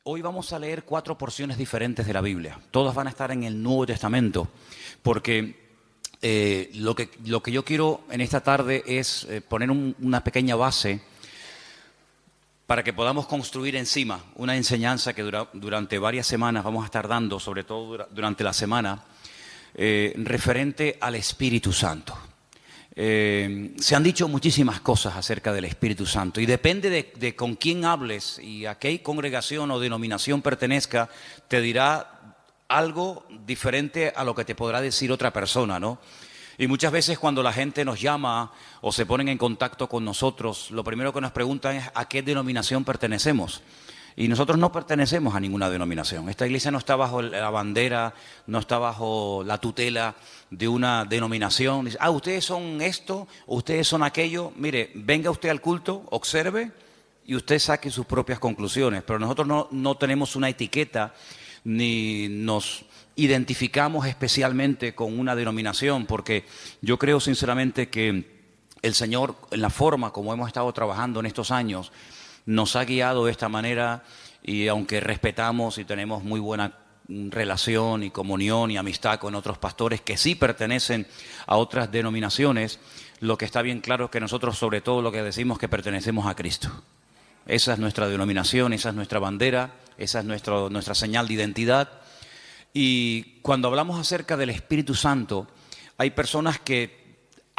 Hoy vamos a leer 4 porciones diferentes de la Biblia. Todas van a estar en el Nuevo Testamento, porque lo que yo quiero en esta tarde es poner una pequeña base para que podamos construir encima una enseñanza que durante varias semanas vamos a estar dando, sobre todo durante la semana, referente al Espíritu Santo. Se han dicho muchísimas cosas acerca del Espíritu Santo y depende de con quién hables y a qué congregación o denominación pertenezca, te dirá algo diferente a lo que te podrá decir otra persona, ¿no? Y muchas veces cuando la gente nos llama o se ponen en contacto con nosotros, lo primero que nos preguntan es ¿a qué denominación pertenecemos? Y nosotros no pertenecemos a ninguna denominación. Esta iglesia no está bajo la bandera, no está bajo la tutela de una denominación. Dice, ustedes son esto, ustedes son aquello. Mire, venga usted al culto, observe y usted saque sus propias conclusiones. Pero nosotros no tenemos una etiqueta ni nos identificamos especialmente con una denominación, porque yo creo sinceramente que el Señor, en la forma como hemos estado trabajando en estos años, nos ha guiado de esta manera y aunque respetamos y tenemos muy buena relación y comunión y amistad con otros pastores que sí pertenecen a otras denominaciones, lo que está bien claro es que nosotros sobre todo lo que decimos es que pertenecemos a Cristo. Esa es nuestra denominación, esa es nuestra bandera, esa es nuestra señal de identidad. Y cuando hablamos acerca del Espíritu Santo, hay personas que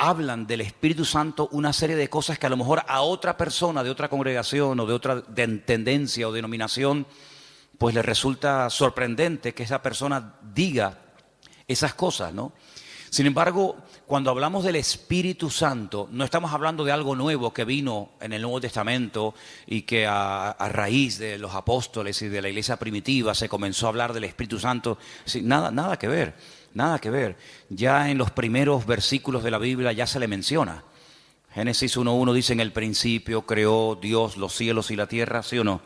hablan del Espíritu Santo una serie de cosas que a lo mejor a otra persona de otra congregación o de otra tendencia o denominación, pues le resulta sorprendente que esa persona diga esas cosas, ¿no? Sin embargo, cuando hablamos del Espíritu Santo, no estamos hablando de algo nuevo que vino en el Nuevo Testamento y que a raíz de los apóstoles y de la iglesia primitiva se comenzó a hablar del Espíritu Santo. Sí, nada que ver, nada que ver. Ya en los primeros versículos de la Biblia ya se le menciona. Génesis 1:1 dice, en el principio creó Dios los cielos y la tierra, ¿sí o no?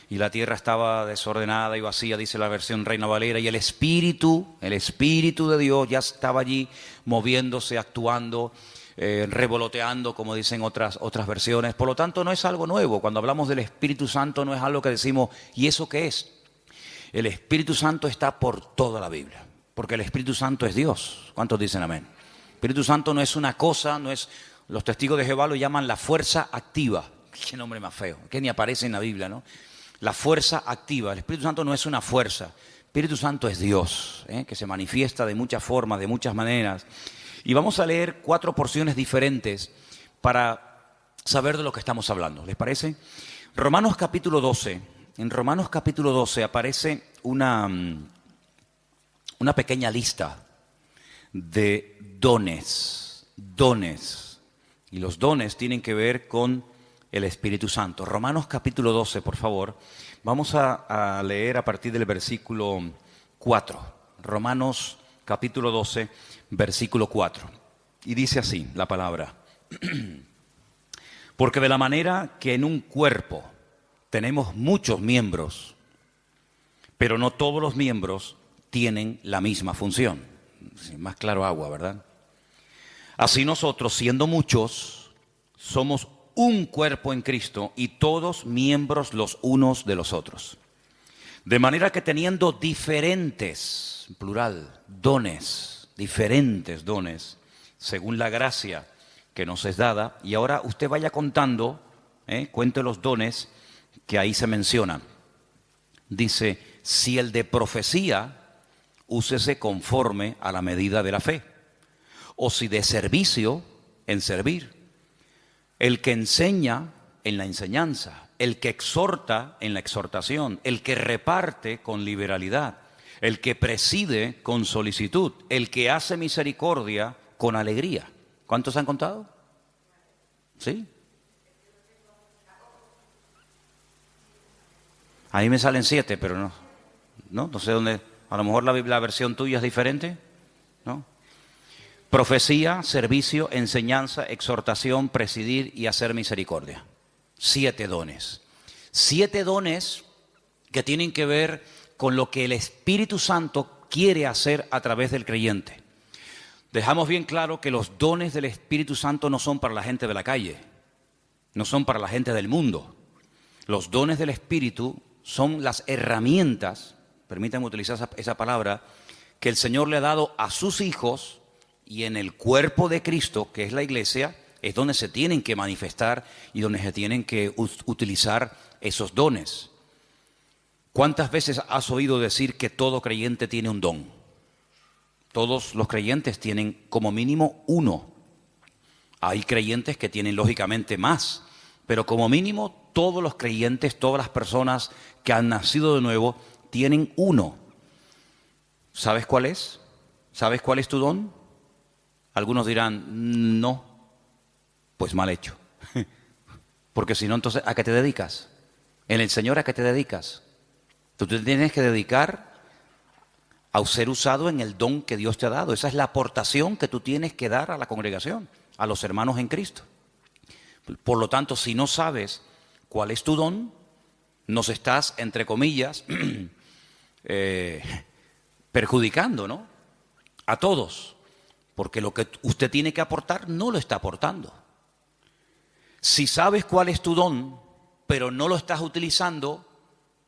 Y la tierra estaba desordenada y vacía, dice la versión Reina Valera, y el Espíritu de Dios ya estaba allí moviéndose, actuando, revoloteando, como dicen otras versiones. Por lo tanto, no es algo nuevo. Cuando hablamos del Espíritu Santo no es algo que decimos, ¿y eso qué es? El Espíritu Santo está por toda la Biblia, porque el Espíritu Santo es Dios. ¿Cuántos dicen amén? El Espíritu Santo no es una cosa, no es... Los testigos de Jehová lo llaman la fuerza activa. Qué nombre más feo, que ni aparece en la Biblia, ¿no? La fuerza activa. El Espíritu Santo no es una fuerza. El Espíritu Santo es Dios, que se manifiesta de muchas formas, de muchas maneras. Y vamos a leer 4 porciones diferentes para saber de lo que estamos hablando. ¿Les parece? Romanos capítulo 12. En Romanos capítulo 12 aparece una pequeña lista de dones. Y los dones tienen que ver con el Espíritu Santo. Romanos capítulo 12, por favor. Vamos a leer a partir del versículo 4. Romanos capítulo 12, versículo 4. Y dice así la palabra. Porque de la manera que en un cuerpo tenemos muchos miembros, pero no todos los miembros tienen la misma función. Más claro agua, ¿verdad? Así nosotros, siendo muchos, somos un cuerpo en Cristo y todos miembros los unos de los otros. De manera que teniendo diferentes, plural, dones, diferentes dones, según la gracia que nos es dada, y ahora usted vaya contando, cuente los dones que ahí se mencionan. Dice, si el de profecía, úsese conforme a la medida de la fe, o si de servicio, en servir. El que enseña en la enseñanza, el que exhorta en la exhortación, el que reparte con liberalidad, el que preside con solicitud, el que hace misericordia con alegría. ¿Cuántos han contado? ¿Sí? A mí me salen 7, pero no sé dónde. A lo mejor la versión tuya es diferente, ¿no? Profecía, servicio, enseñanza, exhortación, presidir y hacer misericordia. 7 dones. 7 dones que tienen que ver con lo que el Espíritu Santo quiere hacer a través del creyente. Dejamos bien claro que los dones del Espíritu Santo no son para la gente de la calle, no son para la gente del mundo. Los dones del Espíritu son las herramientas, permítanme utilizar esa palabra, que el Señor le ha dado a sus hijos, y en el cuerpo de Cristo, que es la iglesia, es donde se tienen que manifestar y donde se tienen que utilizar esos dones. ¿Cuántas veces has oído decir que todo creyente tiene un don? Todos los creyentes tienen como mínimo uno. Hay creyentes que tienen lógicamente más, pero como mínimo todos los creyentes, todas las personas que han nacido de nuevo, tienen uno. ¿Sabes cuál es? ¿Sabes cuál es tu don? Algunos dirán, no, pues mal hecho. Porque si no, entonces, ¿a qué te dedicas? En el Señor, ¿a qué te dedicas? Tú te tienes que dedicar a ser usado en el don que Dios te ha dado. Esa es la aportación que tú tienes que dar a la congregación, a los hermanos en Cristo. Por lo tanto, si no sabes cuál es tu don, nos estás, entre comillas, perjudicando, ¿no? A todos. Porque lo que usted tiene que aportar no lo está aportando. Si sabes cuál es tu don, pero no lo estás utilizando,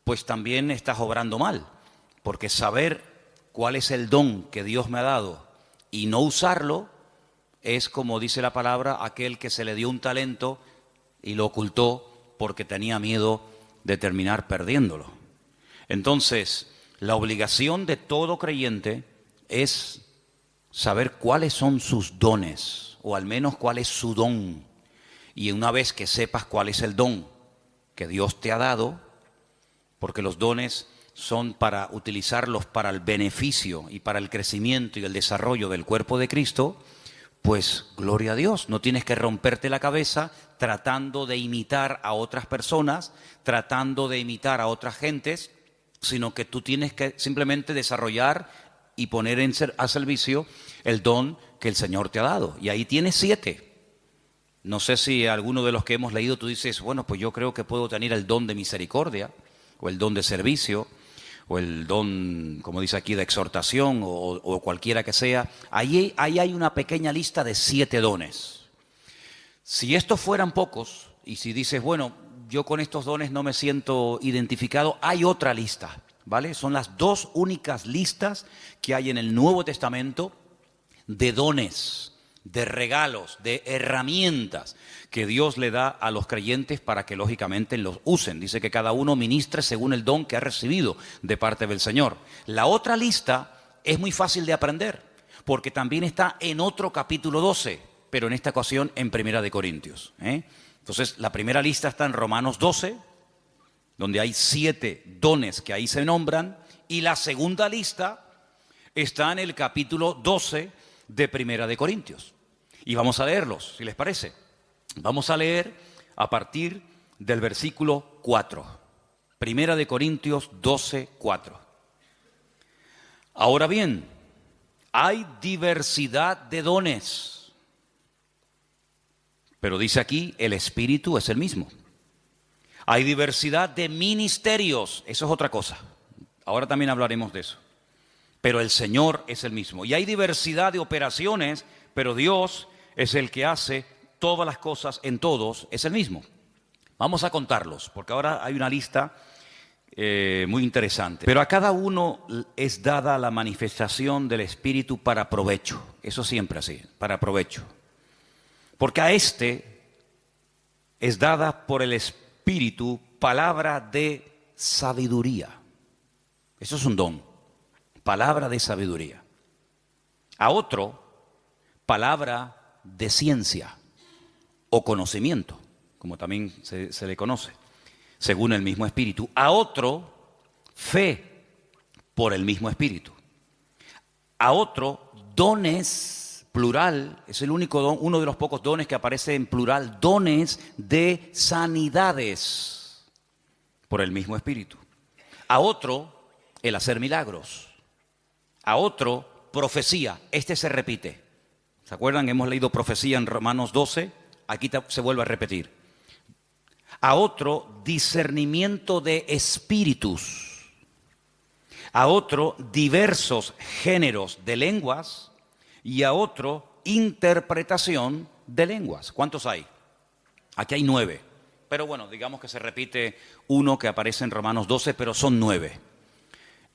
pues también estás obrando mal. Porque saber cuál es el don que Dios me ha dado y no usarlo, es como dice la palabra, aquel que se le dio un talento y lo ocultó porque tenía miedo de terminar perdiéndolo. Entonces, la obligación de todo creyente es saber cuáles son sus dones, o al menos cuál es su don. Y una vez que sepas cuál es el don que Dios te ha dado, porque los dones son para utilizarlos para el beneficio y para el crecimiento y el desarrollo del cuerpo de Cristo, pues gloria a Dios, no tienes que romperte la cabeza tratando de imitar a otras personas, tratando de imitar a otras gentes, sino que tú tienes que simplemente desarrollar y poner a servicio el don que el Señor te ha dado. Y ahí tienes 7. No sé si alguno de los que hemos leído tú dices, bueno, pues yo creo que puedo tener el don de misericordia, o el don de servicio, o el don, como dice aquí, de exhortación, o cualquiera que sea. Ahí hay una pequeña lista de 7 dones. Si estos fueran pocos, y si dices, bueno, yo con estos dones no me siento identificado, hay otra lista, ¿vale? Son las 2 únicas listas que hay en el Nuevo Testamento de dones, de regalos, de herramientas que Dios le da a los creyentes para que lógicamente los usen. Dice que cada uno ministre según el don que ha recibido de parte del Señor. La otra lista es muy fácil de aprender, porque también está en otro capítulo 12, pero en esta ocasión en Primera de Corintios. Entonces, la primera lista está en Romanos 12, donde hay 7 dones que ahí se nombran, y la segunda lista está en el capítulo 12 de Primera de Corintios. Y vamos a leerlos, si les parece. Vamos a leer a partir del versículo 4. Primera de Corintios 12, 4. Ahora bien, hay diversidad de dones, pero dice aquí, el Espíritu es el mismo. Hay diversidad de ministerios, eso es otra cosa. Ahora también hablaremos de eso. Pero el Señor es el mismo. Y hay diversidad de operaciones, pero Dios es el que hace todas las cosas en todos, es el mismo. Vamos a contarlos, porque ahora hay una lista muy interesante. Pero a cada uno es dada la manifestación del Espíritu para provecho. Eso siempre así, para provecho. Porque a este es dada por el Espíritu palabra de sabiduría. Eso es un don. Palabra de sabiduría. A otro, palabra de ciencia o conocimiento, como también se le conoce, según el mismo Espíritu. A otro, fe por el mismo Espíritu. A otro, dones, plural, es el único don, uno de los pocos dones que aparece en plural, dones de sanidades por el mismo Espíritu. A otro, el hacer milagros. A otro, profecía. Este se repite. ¿Se acuerdan? Hemos leído profecía en Romanos 12. Aquí se vuelve a repetir. A otro, discernimiento de espíritus. A otro, diversos géneros de lenguas. Y a otro, interpretación de lenguas. ¿Cuántos hay? Aquí hay 9. Pero bueno, digamos que se repite uno que aparece en Romanos 12, pero son 9.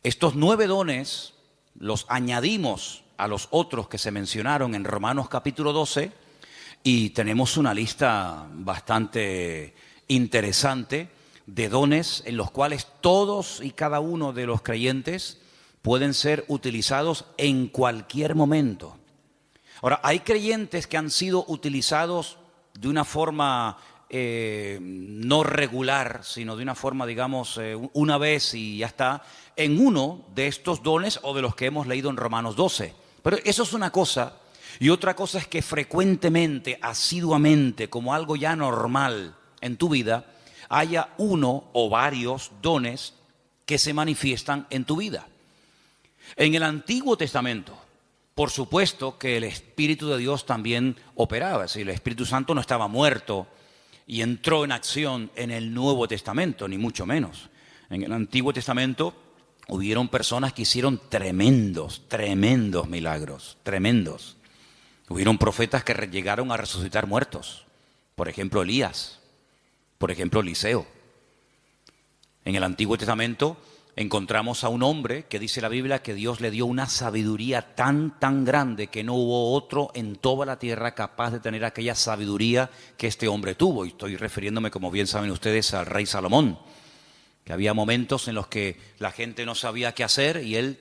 Estos 9 dones los añadimos a los otros que se mencionaron en Romanos capítulo 12 y tenemos una lista bastante interesante de dones en los cuales todos y cada uno de los creyentes pueden ser utilizados en cualquier momento. Ahora, hay creyentes que han sido utilizados de una forma no regular, sino de una forma, digamos, una vez y ya está, en uno de estos dones o de los que hemos leído en Romanos 12. Pero eso es una cosa, y otra cosa es que frecuentemente, asiduamente, como algo ya normal en tu vida, haya uno o varios dones que se manifiestan en tu vida. En el Antiguo Testamento, por supuesto que el Espíritu de Dios también operaba, es decir, el Espíritu Santo no estaba muerto y entró en acción en el Nuevo Testamento, ni mucho menos. En el Antiguo Testamento hubieron personas que hicieron tremendos milagros, tremendos. Hubieron profetas que llegaron a resucitar muertos, por ejemplo Elías, por ejemplo Eliseo. En el Antiguo Testamento encontramos a un hombre que dice la Biblia que Dios le dio una sabiduría tan grande que no hubo otro en toda la tierra capaz de tener aquella sabiduría que este hombre tuvo. Y estoy refiriéndome, como bien saben ustedes, al rey Salomón, que había momentos en los que la gente no sabía qué hacer y él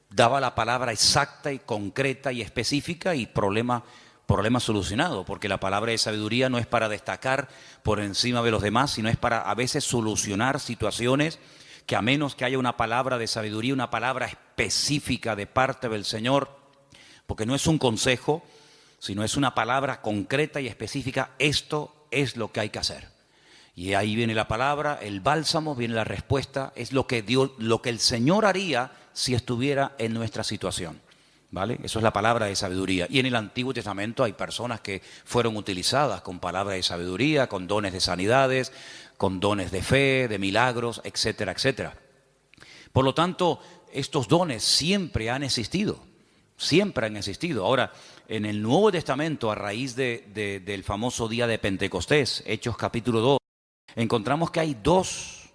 daba la palabra exacta y concreta y específica y problema solucionado, porque la palabra de sabiduría no es para destacar por encima de los demás, sino es para a veces solucionar situaciones que a menos que haya una palabra de sabiduría, una palabra específica de parte del Señor, porque no es un consejo, sino es una palabra concreta y específica, esto es lo que hay que hacer. Y ahí viene la palabra, el bálsamo, viene la respuesta, es lo que el Señor haría si estuviera en nuestra situación, ¿vale? Eso es la palabra de sabiduría. Y en el Antiguo Testamento hay personas que fueron utilizadas con palabra de sabiduría, con dones de sanidades, con dones de fe, de milagros, etcétera, etcétera. Por lo tanto, estos dones siempre han existido, siempre han existido. Ahora, en el Nuevo Testamento, a raíz del famoso día de Pentecostés, Hechos capítulo 2, encontramos que hay dos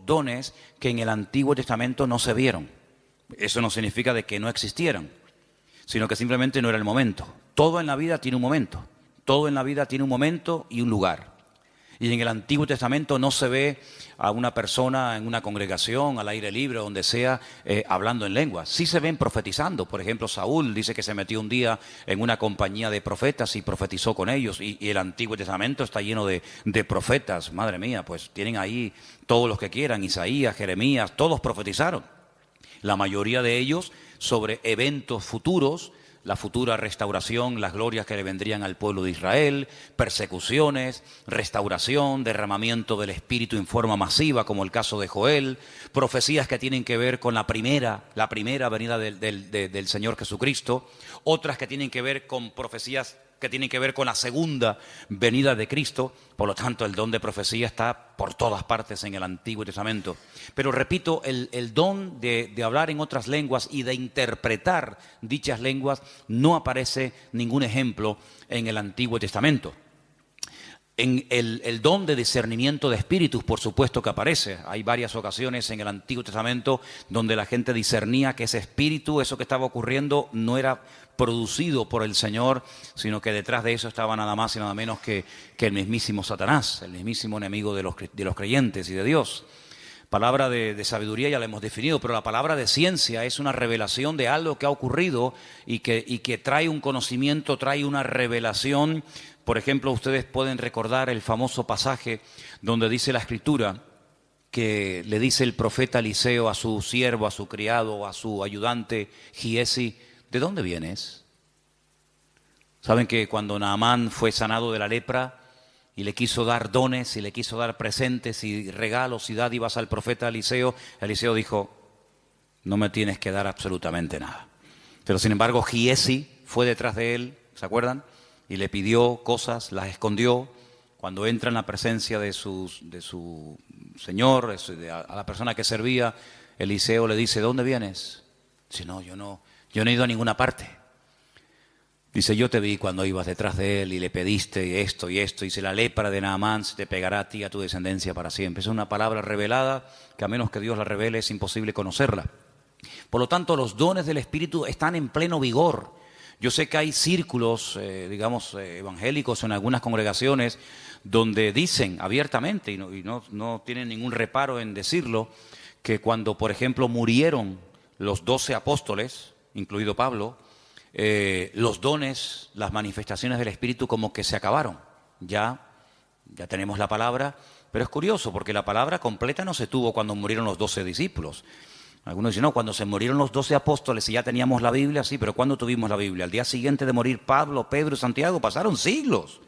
dones que en el Antiguo Testamento no se vieron. Eso no significa de que no existieran, sino que simplemente no era el momento. Todo en la vida tiene un momento, todo en la vida tiene un momento y un lugar. Y en el Antiguo Testamento no se ve a una persona en una congregación, al aire libre, donde sea, hablando en lenguas. Sí se ven profetizando. Por ejemplo, Saúl dice que se metió un día en una compañía de profetas y profetizó con ellos. Y el Antiguo Testamento está lleno de profetas. Madre mía, pues tienen ahí todos los que quieran. Isaías, Jeremías, todos profetizaron. La mayoría de ellos sobre eventos futuros, la futura restauración, las glorias que le vendrían al pueblo de Israel, persecuciones, restauración, derramamiento del Espíritu en forma masiva, como el caso de Joel, profecías que tienen que ver con la primera venida del Señor Jesucristo, otras que tienen que ver con profecías que tienen que ver con la segunda venida de Cristo. Por lo tanto, el don de profecía está por todas partes en el Antiguo Testamento. Pero repito, el don de hablar en otras lenguas y de interpretar dichas lenguas no aparece ningún ejemplo en el Antiguo Testamento. En el don de discernimiento de espíritus, por supuesto que aparece. Hay varias ocasiones en el Antiguo Testamento donde la gente discernía que ese espíritu, eso que estaba ocurriendo, no era producido por el Señor, sino que detrás de eso estaba nada más y nada menos que el mismísimo Satanás, el mismísimo enemigo de los creyentes y de Dios. Palabra de sabiduría ya la hemos definido, pero la palabra de ciencia es una revelación de algo que ha ocurrido y que trae un conocimiento, trae una revelación. Por ejemplo, ustedes pueden recordar el famoso pasaje donde dice la Escritura que le dice el profeta Eliseo a su siervo, a su criado, a su ayudante Giesi: ¿de dónde vienes? Saben que cuando Naamán fue sanado de la lepra y le quiso dar dones y le quiso dar presentes y regalos y dádivas al profeta Eliseo, Eliseo dijo: no me tienes que dar absolutamente nada. Pero sin embargo Giesi fue detrás de él, ¿se acuerdan? Y le pidió cosas, las escondió. Cuando entra en la presencia de su señor, a la persona que servía, Eliseo le dice: ¿de dónde vienes? Dice: no, yo no he ido a ninguna parte. Dice, yo te vi cuando ibas detrás de él y le pediste esto y esto. Dice, la lepra de Naamán se te pegará a ti y a tu descendencia para siempre. Es una palabra revelada que a menos que Dios la revele es imposible conocerla. Por lo tanto, los dones del Espíritu están en pleno vigor. Yo sé que hay círculos, evangélicos en algunas congregaciones donde dicen abiertamente, y no tienen ningún reparo en decirlo, que cuando, por ejemplo, murieron los 12 apóstoles, incluido Pablo, los dones, las manifestaciones del Espíritu como que se acabaron. Ya tenemos la palabra, pero es curioso porque la palabra completa no se tuvo cuando murieron los 12 discípulos. Algunos dicen, no, cuando se murieron los 12 apóstoles y ya teníamos la Biblia, sí, pero ¿cuándo tuvimos la Biblia? Al día siguiente de morir Pablo, Pedro y Santiago, pasaron siglos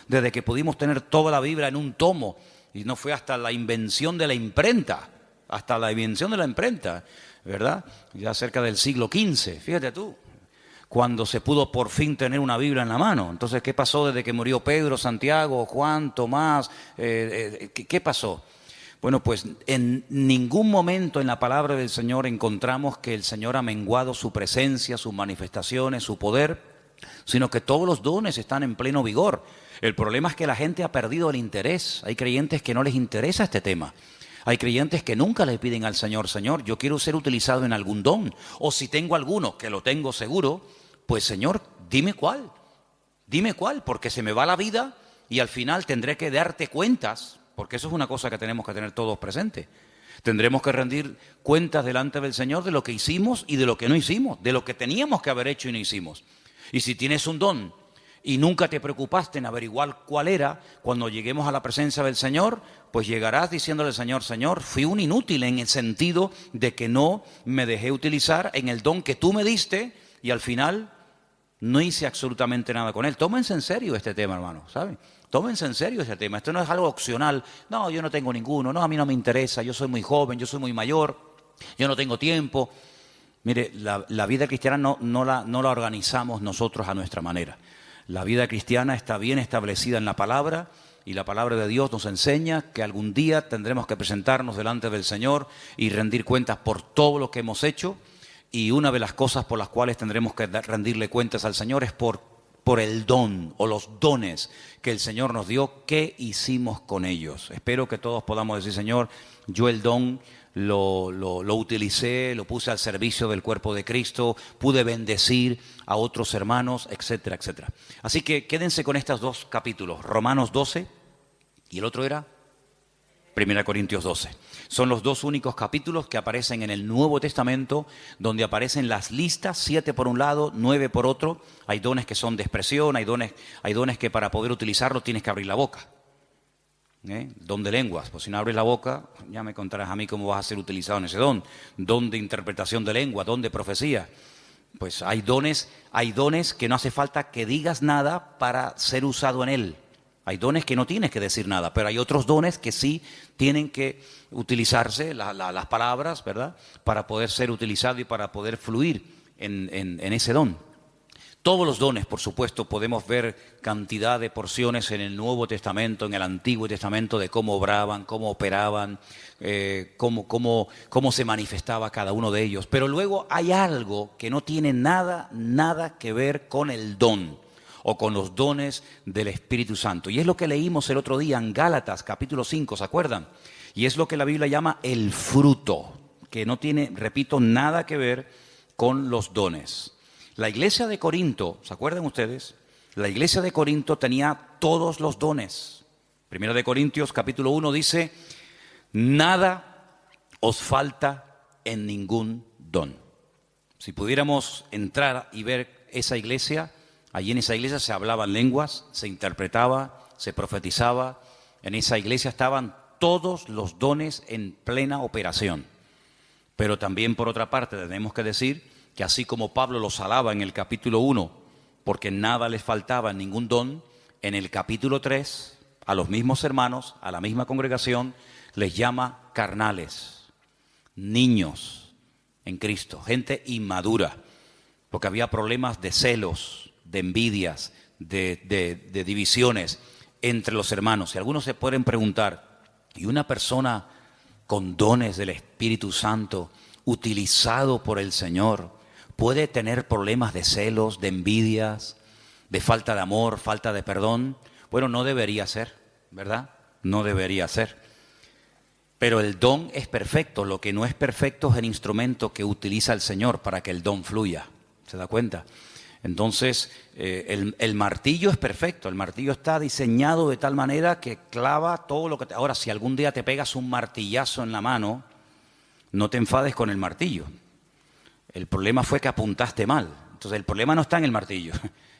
desde que pudimos tener toda la Biblia en un tomo, y no fue hasta la invención de la imprenta, ¿verdad? Ya cerca del siglo XV, fíjate tú, cuando se pudo por fin tener una Biblia en la mano. Entonces, ¿qué pasó desde que murió Pedro, Santiago, Juan, Tomás? ¿Qué pasó? Bueno, pues en ningún momento en la palabra del Señor encontramos que el Señor ha menguado su presencia, sus manifestaciones, su poder, sino que todos los dones están en pleno vigor. El problema es que la gente ha perdido el interés. Hay creyentes que no les interesa este tema. Hay creyentes que nunca le piden al Señor, Señor, yo quiero ser utilizado en algún don. O si tengo alguno, que lo tengo seguro, pues Señor, dime cuál, porque se me va la vida y al final tendré que darte cuentas. Porque eso es una cosa que tenemos que tener todos presentes. Tendremos que rendir cuentas delante del Señor de lo que hicimos y de lo que no hicimos, de lo que teníamos que haber hecho y no hicimos. Y si tienes un don y nunca te preocupaste en averiguar cuál era, cuando lleguemos a la presencia del Señor, pues llegarás diciéndole al Señor, Señor, fui un inútil en el sentido de que no me dejé utilizar en el don que tú me diste y al final no hice absolutamente nada con él. Tómense en serio este tema, hermano, ¿saben? Tómense en serio ese tema. Esto no es algo opcional. No, yo no tengo ninguno. No, a mí no me interesa. Yo soy muy joven, yo soy muy mayor. Yo no tengo tiempo. Mire, la vida cristiana no la organizamos nosotros a nuestra manera. La vida cristiana está bien establecida en la palabra y la palabra de Dios nos enseña que algún día tendremos que presentarnos delante del Señor y rendir cuentas por todo lo que hemos hecho. Y una de las cosas por las cuales tendremos que rendirle cuentas al Señor es por el don o los dones que el Señor nos dio, ¿qué hicimos con ellos? Espero que todos podamos decir, Señor, yo el don lo utilicé, lo puse al servicio del cuerpo de Cristo, pude bendecir a otros hermanos, etcétera, etcétera. Así que quédense con estos dos capítulos, Romanos 12 y el otro era 1 Corintios 12. Son los dos únicos capítulos que aparecen en el Nuevo Testamento, donde aparecen las listas, 7 por un lado, 9 por otro. Hay dones que son de expresión, hay dones que para poder utilizarlos tienes que abrir la boca. Don de lenguas, pues si no abres la boca, ya me contarás a mí cómo vas a ser utilizado en ese don. Don de interpretación de lengua, don de profecía. Pues hay dones que no hace falta que digas nada para ser usado en él. Hay dones que no tienes que decir nada, pero hay otros dones que sí tienen que utilizarse, las palabras, ¿verdad?, para poder ser utilizado y para poder fluir en ese don. Todos los dones, por supuesto, podemos ver cantidad de porciones en el Nuevo Testamento, en el Antiguo Testamento, de cómo obraban, cómo operaban, cómo se manifestaba cada uno de ellos. Pero luego hay algo que no tiene nada que ver con el don o con los dones del Espíritu Santo. Y es lo que leímos el otro día en Gálatas, capítulo 5, ¿se acuerdan? Y es lo que la Biblia llama el fruto, que no tiene, repito, nada que ver con los dones. La iglesia de Corinto, ¿se acuerdan ustedes? La iglesia de Corinto tenía todos los dones. Primera de Corintios, capítulo 1, dice, nada os falta en ningún don. Si pudiéramos entrar y ver esa iglesia, allí en esa iglesia se hablaban lenguas, se interpretaba, se profetizaba. En esa iglesia estaban todos los dones en plena operación. Pero también, por otra parte, tenemos que decir que así como Pablo los alaba en el capítulo 1, porque nada les faltaba en ningún don, en el capítulo 3, a los mismos hermanos, a la misma congregación, les llama carnales, niños en Cristo, gente inmadura, porque había problemas de celos, de envidias, de divisiones entre los hermanos. Y algunos se pueden preguntar, ¿y una persona con dones del Espíritu Santo, utilizado por el Señor, puede tener problemas de celos, de envidias, de falta de amor, falta de perdón. Bueno, no debería ser, ¿verdad? No debería ser. Pero el don es perfecto. Lo que no es perfecto es el instrumento que utiliza el Señor para que el don fluya. ¿Se da cuenta? Entonces, el martillo es perfecto. El martillo está diseñado de tal manera que clava todo lo que te... Ahora, si algún día te pegas un martillazo en la mano, no te enfades con el martillo. El problema fue que apuntaste mal. Entonces, el problema no está en el martillo.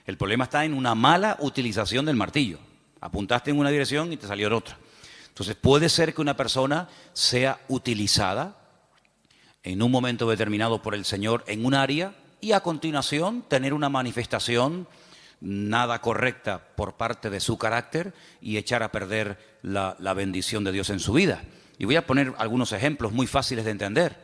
El problema está en una mala utilización del martillo. Apuntaste en una dirección y te salió en otra. Entonces, puede ser que una persona sea utilizada en un momento determinado por el Señor en un área y a continuación tener una manifestación nada correcta por parte de su carácter y echar a perder la bendición de Dios en su vida. Y voy a poner algunos ejemplos muy fáciles de entender.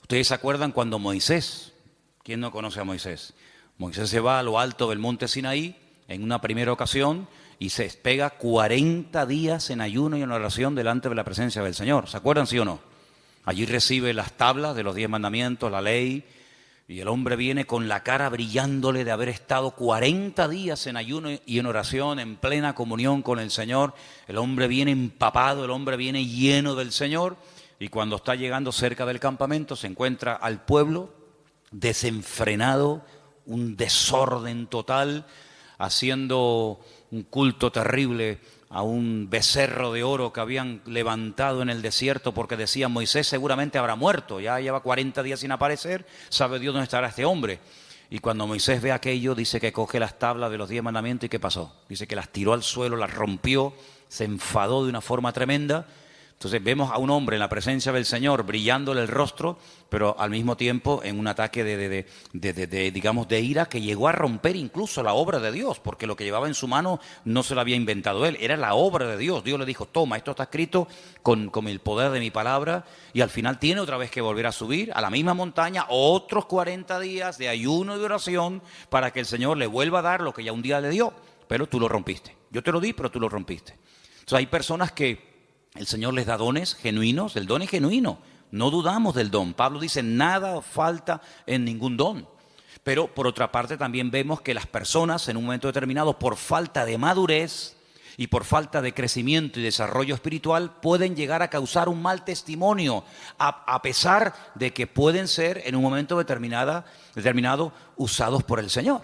Ustedes se acuerdan cuando Moisés, ¿quién no conoce a Moisés? Moisés se va a lo alto del monte Sinaí en una primera ocasión y se pega 40 días en ayuno y en oración delante de la presencia del Señor. ¿Se acuerdan, sí o no? Allí recibe las tablas de los 10 mandamientos, la ley, y el hombre viene con la cara brillándole de haber estado 40 días en ayuno y en oración, en plena comunión con el Señor. El hombre viene empapado, el hombre viene lleno del Señor, y cuando está llegando cerca del campamento se encuentra al pueblo desenfrenado, un desorden total, haciendo un culto terrible a un becerro de oro que habían levantado en el desierto porque decían Moisés seguramente habrá muerto, ya lleva 40 días sin aparecer, sabe Dios dónde estará este hombre. Y cuando Moisés ve aquello, dice que coge las tablas de los 10 mandamientos y ¿qué pasó? Dice que las tiró al suelo, las rompió, se enfadó de una forma tremenda. Entonces vemos a un hombre en la presencia del Señor brillándole el rostro, pero al mismo tiempo en un ataque de ira que llegó a romper incluso la obra de Dios, porque lo que llevaba en su mano no se lo había inventado él, era la obra de Dios. Dios le dijo, toma, esto está escrito con el poder de mi palabra, y al final tiene otra vez que volver a subir a la misma montaña, otros 40 días de ayuno y de oración para que el Señor le vuelva a dar lo que ya un día le dio, pero tú lo rompiste. Yo te lo di, pero tú lo rompiste. Entonces hay personas que el Señor les da dones genuinos, el don es genuino, no dudamos del don. Pablo dice, nada falta en ningún don. Pero por otra parte también vemos que las personas en un momento determinado, por falta de madurez y por falta de crecimiento y desarrollo espiritual, pueden llegar a causar un mal testimonio, a pesar de que pueden ser en un momento determinado usados por el Señor.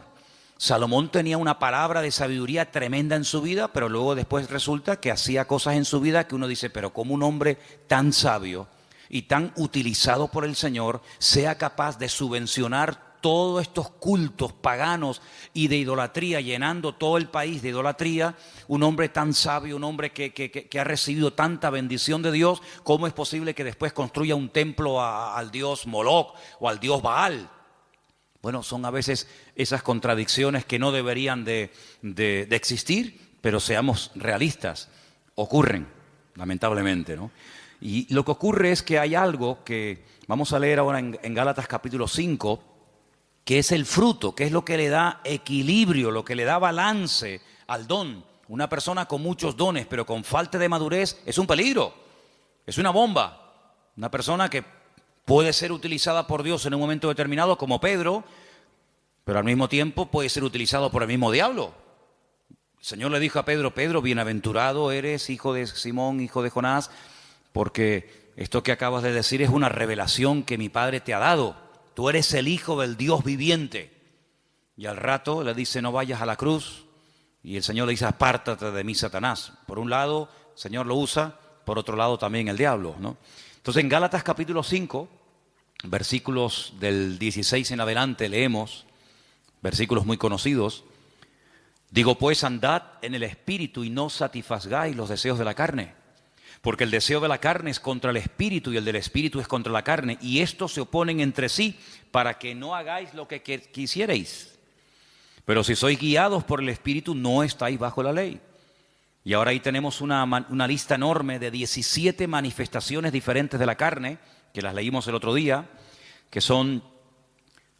Salomón tenía una palabra de sabiduría tremenda en su vida, pero luego después resulta que hacía cosas en su vida que uno dice, pero ¿cómo un hombre tan sabio y tan utilizado por el Señor sea capaz de subvencionar todos estos cultos paganos y de idolatría, llenando todo el país de idolatría? Un hombre tan sabio, un hombre que ha recibido tanta bendición de Dios, ¿cómo es posible que después construya un templo al dios Moloch o al dios Baal? Bueno, son a veces esas contradicciones que no deberían de existir, pero seamos realistas, ocurren, lamentablemente, ¿no? Y lo que ocurre es que hay algo que vamos a leer ahora en Gálatas capítulo 5, que es el fruto, que es lo que le da equilibrio, lo que le da balance al don. Una persona con muchos dones, pero con falta de madurez, es un peligro, es una bomba. Una persona que puede ser utilizada por Dios en un momento determinado, como Pedro, pero al mismo tiempo puede ser utilizado por el mismo diablo. El Señor le dijo a Pedro, Pedro, bienaventurado eres, hijo de Simón, hijo de Jonás, porque esto que acabas de decir es una revelación que mi Padre te ha dado. Tú eres el Hijo del Dios viviente. Y al rato le dice, no vayas a la cruz. Y el Señor le dice, apártate de mí, Satanás. Por un lado, el Señor lo usa, por otro lado también el diablo, ¿no? Entonces en Gálatas capítulo 5, versículos del 16 en adelante leemos, versículos muy conocidos. Digo pues, andad en el Espíritu y no satisfagáis los deseos de la carne. Porque el deseo de la carne es contra el Espíritu y el del Espíritu es contra la carne. Y estos se oponen entre sí para que no hagáis lo que quisierais. Pero si sois guiados por el Espíritu no estáis bajo la ley. Y ahora ahí tenemos una lista enorme de 17 manifestaciones diferentes de la carne, que las leímos el otro día, que son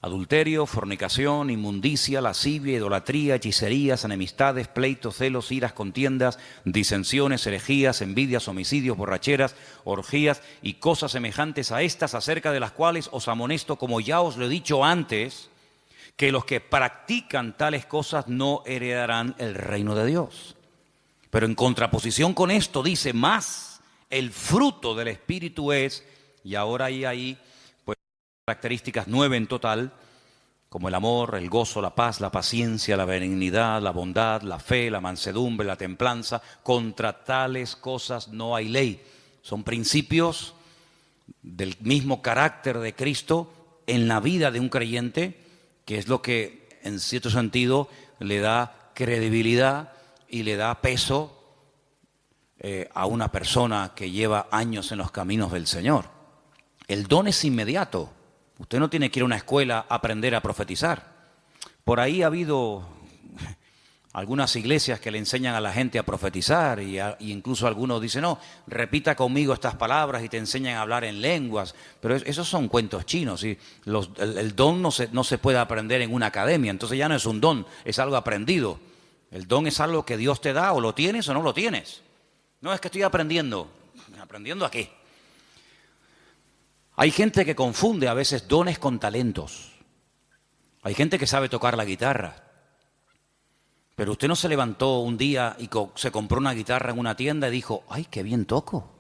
adulterio, fornicación, inmundicia, lascivia, idolatría, hechicerías, enemistades, pleitos, celos, iras, contiendas, disensiones, herejías, envidias, homicidios, borracheras, orgías y cosas semejantes a estas, acerca de las cuales os amonesto, como ya os lo he dicho antes, que los que practican tales cosas no heredarán el reino de Dios. Pero en contraposición con esto dice, más el fruto del Espíritu es, y ahora hay ahí pues características 9 en total, como el amor, el gozo, la paz, la paciencia, la benignidad, la bondad, la fe, la mansedumbre, la templanza. Contra tales cosas no hay ley. Son principios del mismo carácter de Cristo en la vida de un creyente, que es lo que en cierto sentido le da credibilidad y le da peso a una persona que lleva años en los caminos del Señor. El don es inmediato. Usted no tiene que ir a una escuela a aprender a profetizar. Por ahí ha habido algunas iglesias que le enseñan a la gente a profetizar y incluso algunos dicen, no, repita conmigo estas palabras y te enseñan a hablar en lenguas. Pero esos son cuentos chinos. ¿Sí? El don no se puede aprender en una academia, entonces ya no es un don, es algo aprendido. El don es algo que Dios te da, o lo tienes o no lo tienes. No, es que estoy aprendiendo. ¿Aprendiendo a qué? Hay gente que confunde a veces dones con talentos. Hay gente que sabe tocar la guitarra. Pero usted no se levantó un día y se compró una guitarra en una tienda y dijo, ¡ay, qué bien toco!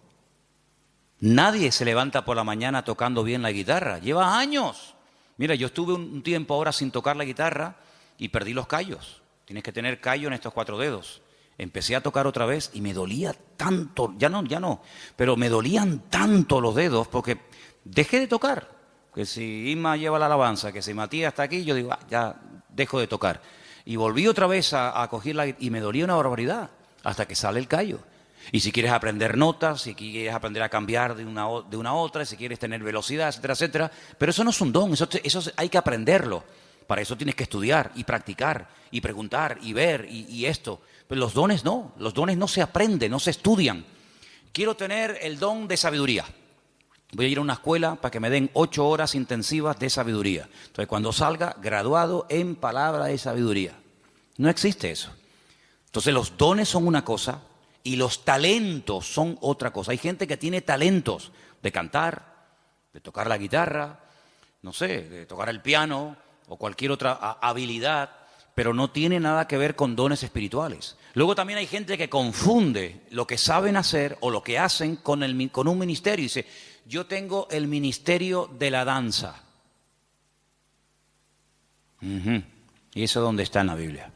Nadie se levanta por la mañana tocando bien la guitarra. Lleva años. Mira, yo estuve un tiempo ahora sin tocar la guitarra y perdí los callos. Tienes que tener callo en estos 4 dedos. Empecé a tocar otra vez y me dolía tanto, ya no, pero me dolían tanto los dedos porque dejé de tocar. Que si Inma lleva la alabanza, que si Matías está aquí, yo digo, ya dejo de tocar. Y volví otra vez a cogerla y me dolía una barbaridad hasta que sale el callo. Y si quieres aprender notas, si quieres aprender a cambiar de una a otra, si quieres tener velocidad, etcétera, etcétera. Pero eso no es un don, eso hay que aprenderlo. Para eso tienes que estudiar y practicar y preguntar y ver y esto. Pero los dones no se aprenden, no se estudian. Quiero tener el don de sabiduría. Voy a ir a una escuela para que me den 8 horas intensivas de sabiduría. Entonces, cuando salga, graduado en palabra de sabiduría. No existe eso. Entonces, los dones son una cosa y los talentos son otra cosa. Hay gente que tiene talentos de cantar, de tocar la guitarra, no sé, de tocar el piano o cualquier otra habilidad, pero no tiene nada que ver con dones espirituales. Luego también hay gente que confunde lo que saben hacer o lo que hacen con un ministerio. Y dice, yo tengo el ministerio de la danza. ¿Y eso dónde está en la Biblia?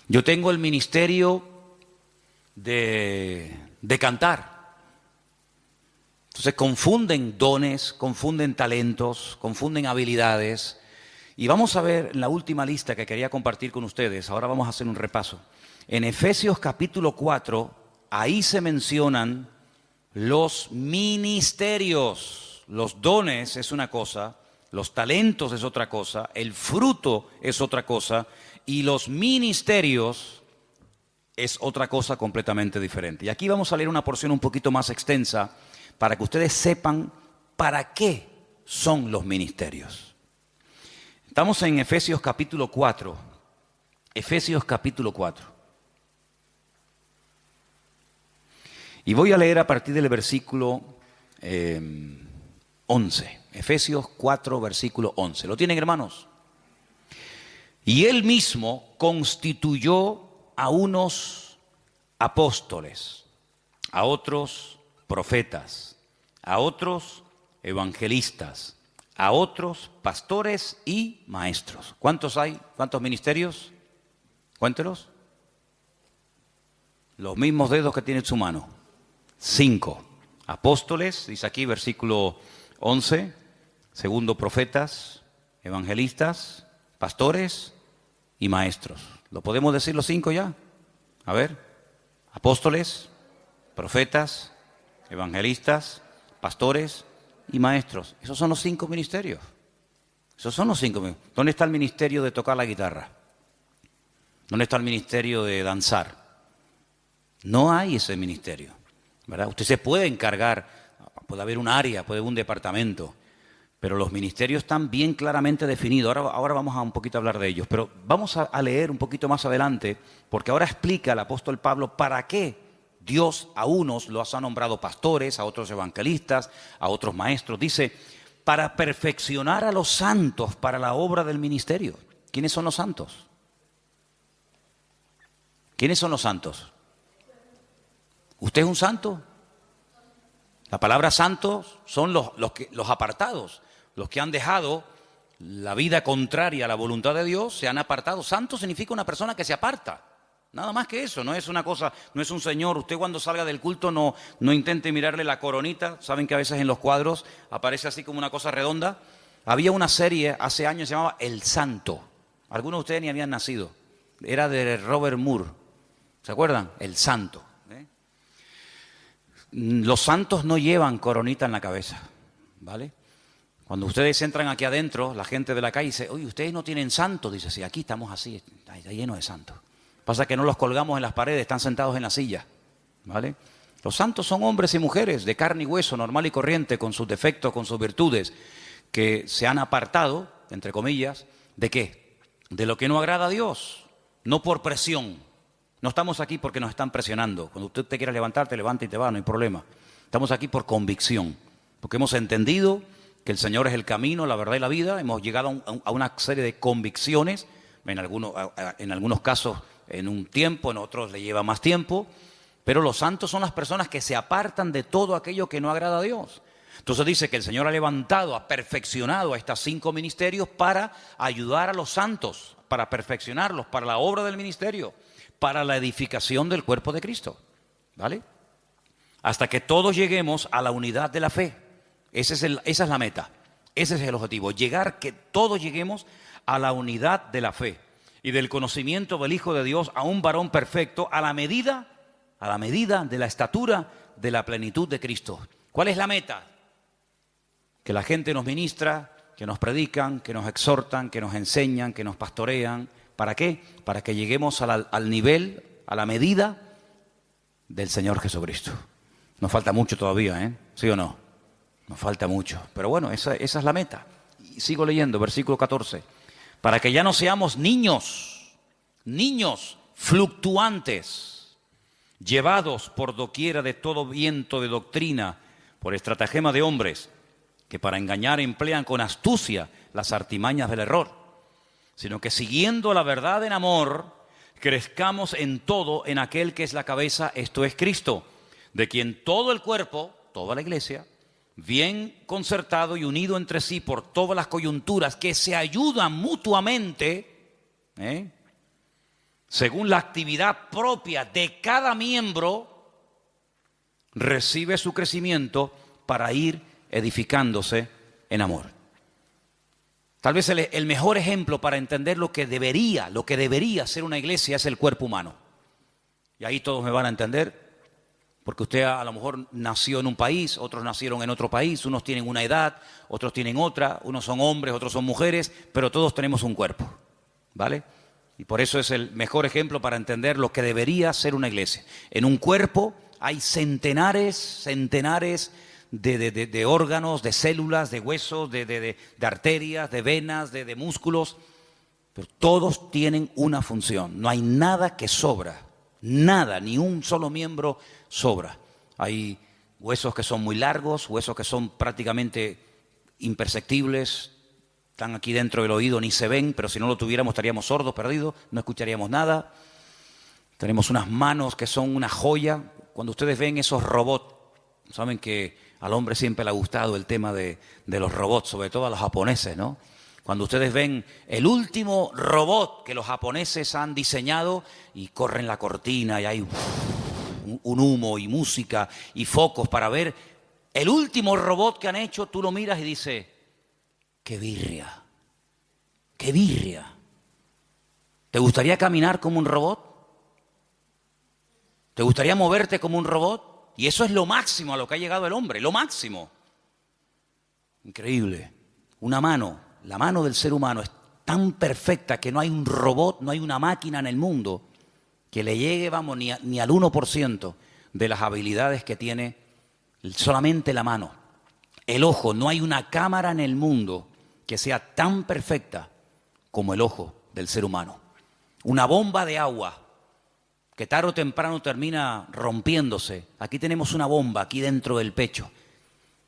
Yo tengo el ministerio de cantar. Entonces confunden dones, confunden talentos, confunden habilidades. Y vamos a ver en la última lista que quería compartir con ustedes, ahora vamos a hacer un repaso. En Efesios capítulo 4, ahí se mencionan los ministerios. Los dones es una cosa, los talentos es otra cosa, el fruto es otra cosa y los ministerios es otra cosa completamente diferente. Y aquí vamos a leer una porción un poquito más extensa para que ustedes sepan para qué son los ministerios. Estamos en Efesios capítulo 4. Efesios capítulo 4. Y voy a leer a partir del versículo 11. Efesios 4, versículo 11. ¿Lo tienen, hermanos? Y él mismo constituyó a unos apóstoles, a otros profetas, a otros evangelistas, a otros pastores y maestros. ¿Cuántos hay? ¿Cuántos ministerios? Cuéntelos. Los mismos dedos que tiene en su mano. 5. Apóstoles, dice aquí versículo 11. Segundo, profetas, evangelistas, pastores y maestros. ¿Lo podemos decir los 5 ya? A ver. Apóstoles, profetas, evangelistas, pastores y maestros. Esos son los 5 ministerios. Esos son los 5 ministerios. ¿Dónde está el ministerio de tocar la guitarra? ¿Dónde está el ministerio de danzar? No hay ese ministerio, ¿verdad? Usted se puede encargar, puede haber un área, puede haber un departamento, Pero los ministerios están bien claramente definidos. Ahora vamos a un poquito a hablar de ellos. Pero vamos a leer un poquito más adelante, porque ahora explica el apóstol Pablo para qué Dios a unos los ha nombrado pastores, a otros evangelistas, a otros maestros. Dice, para perfeccionar a los santos para la obra del ministerio. ¿Quiénes son los santos? ¿Quiénes son los santos? ¿Usted es un santo? La palabra santos son los apartados, los que han dejado la vida contraria a la voluntad de Dios, se han apartado. Santo significa una persona que se aparta. Nada más que eso, no es una cosa, no es un señor. Usted cuando salga del culto no intente mirarle la coronita. Saben que a veces en los cuadros aparece así como una cosa redonda. Había una serie hace años que se llamaba El Santo. Algunos de ustedes ni habían nacido. Era de Robert Moore. ¿Se acuerdan? El Santo. Los santos no llevan coronita en la cabeza, ¿vale? Cuando ustedes entran aquí adentro, la gente de la calle dice, oye, ¿ustedes no tienen santos? Dice, sí, aquí estamos así, está lleno de santos. Pasa que no los colgamos en las paredes, están sentados en la silla, ¿vale? Los santos son hombres y mujeres de carne y hueso, normal y corriente, con sus defectos, con sus virtudes, que se han apartado, entre comillas, ¿de qué? De lo que no agrada a Dios, no por presión. No estamos aquí porque nos están presionando. Cuando usted te quiera levantar, te levanta y te va, no hay problema. Estamos aquí por convicción, porque hemos entendido que el Señor es el camino, la verdad y la vida. Hemos llegado a una serie de convicciones, en algunos casos en un tiempo, en otros le lleva más tiempo, pero los santos son las personas que se apartan de todo aquello que no agrada a Dios. Entonces dice que el Señor ha levantado, ha perfeccionado a estos 5 ministerios para ayudar a los santos, para perfeccionarlos, para la obra del ministerio, para la edificación del cuerpo de Cristo, ¿vale? Hasta que todos lleguemos a la unidad de la fe. Esa es la meta, ese es el objetivo, que todos lleguemos a la unidad de la fe y del conocimiento del Hijo de Dios, a un varón perfecto, a la medida de la estatura de la plenitud de Cristo. ¿Cuál es la meta? Que la gente nos ministra, que nos predican, que nos exhortan, que nos enseñan, que nos pastorean. ¿Para qué? Para que lleguemos al nivel, a la medida del Señor Jesucristo. Nos falta mucho todavía, ¿eh? ¿Sí o no? Nos falta mucho. Pero bueno, esa es la meta. Y sigo leyendo, versículo 14. Para que ya no seamos niños fluctuantes, llevados por doquiera de todo viento de doctrina, por estratagema de hombres, que para engañar emplean con astucia las artimañas del error, sino que siguiendo la verdad en amor, crezcamos en todo en aquel que es la cabeza, esto es Cristo, de quien todo el cuerpo, toda la iglesia, bien concertado y unido entre sí por todas las coyunturas, que se ayudan mutuamente, según la actividad propia de cada miembro, recibe su crecimiento para ir edificándose en amor. Tal vez el mejor ejemplo para entender lo que debería ser una iglesia es el cuerpo humano. Y ahí todos me van a entender, porque usted a lo mejor nació en un país, otros nacieron en otro país, unos tienen una edad, otros tienen otra, unos son hombres, otros son mujeres, pero todos tenemos un cuerpo, ¿vale? Y por eso es el mejor ejemplo para entender lo que debería ser una iglesia. En un cuerpo hay centenares de órganos, de células, de huesos, de arterias, de venas, de músculos, pero todos tienen una función. No hay nada que sobra, nada, ni un solo miembro sobra. Hay huesos que son muy largos, huesos que son prácticamente imperceptibles, están aquí dentro del oído, ni se ven, pero si no lo tuviéramos estaríamos sordos, perdidos, no escucharíamos nada. Tenemos unas manos que son una joya. Cuando ustedes ven esos robots, saben que al hombre siempre le ha gustado el tema de los robots, sobre todo a los japoneses, ¿no? Cuando ustedes ven el último robot que los japoneses han diseñado y corren la cortina y hay un humo y música y focos para ver el último robot que han hecho, tú lo miras y dices, ¡qué birria! ¡Qué birria! ¿Te gustaría caminar como un robot? ¿Te gustaría moverte como un robot? Y eso es lo máximo a lo que ha llegado el hombre, lo máximo. Increíble. Una mano, la mano del ser humano es tan perfecta que no hay un robot, no hay una máquina en el mundo que le llegue, vamos, ni al 1% de las habilidades que tiene solamente la mano. El ojo, no hay una cámara en el mundo que sea tan perfecta como el ojo del ser humano. Una bomba de agua que tarde o temprano termina rompiéndose. Aquí tenemos una bomba aquí dentro del pecho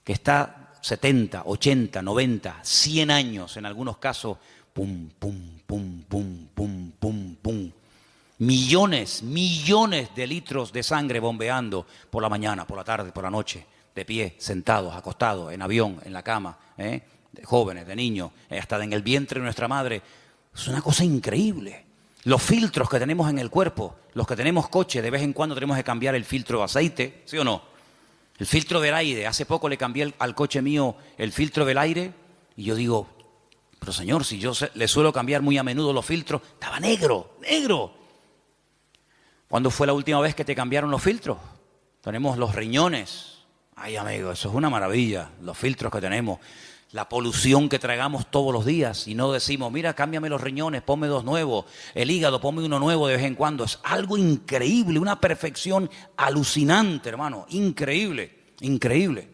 que está 70, 80, 90, 100 años en algunos casos. Pum, pum, pum, pum, pum, pum, pum. Millones de litros de sangre bombeando por la mañana, por la tarde, por la noche, de pie, sentados, acostados, en avión, en la cama, de jóvenes, de niños, hasta en el vientre de nuestra madre. Es una cosa increíble. Los filtros que tenemos en el cuerpo, los que tenemos coche, de vez en cuando tenemos que cambiar el filtro de aceite, ¿sí o no? El filtro del aire, hace poco le cambié al coche mío el filtro del aire y yo digo, pero señor, si yo le suelo cambiar muy a menudo los filtros, estaba negro, negro. ¿Cuándo fue la última vez que te cambiaron los filtros? Tenemos los riñones. Ay, amigo, eso es una maravilla, los filtros que tenemos. La polución que tragamos todos los días y no decimos, mira, cámbiame los riñones, ponme dos nuevos, el hígado, ponme uno nuevo de vez en cuando. Es algo increíble, una perfección alucinante, hermano, increíble, increíble.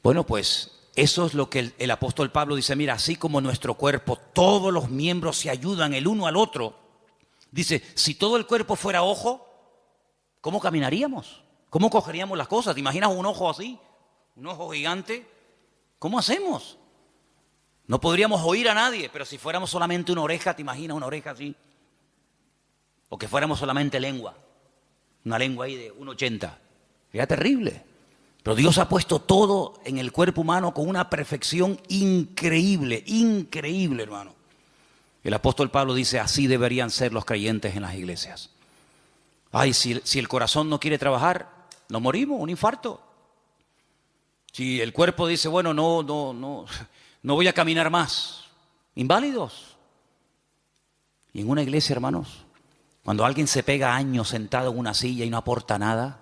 Bueno, pues eso es lo que el apóstol Pablo dice, mira, así como nuestro cuerpo, todos los miembros se ayudan el uno al otro. Dice, si todo el cuerpo fuera ojo, ¿cómo caminaríamos? ¿Cómo cogeríamos las cosas? ¿Te imaginas un ojo así? Un ojo gigante. ¿Cómo hacemos? No podríamos oír a nadie, pero si fuéramos solamente una oreja, ¿te imaginas una oreja así? O que fuéramos solamente lengua, una lengua ahí de 1,80. Sería terrible. Pero Dios ha puesto todo en el cuerpo humano con una perfección increíble, increíble, hermano. El apóstol Pablo dice, así deberían ser los creyentes en las iglesias. Ay, si el corazón no quiere trabajar, nos morimos, un infarto. Si el cuerpo dice, bueno, no voy a caminar más, inválidos. Y en una iglesia, hermanos, cuando alguien se pega años sentado en una silla y no aporta nada,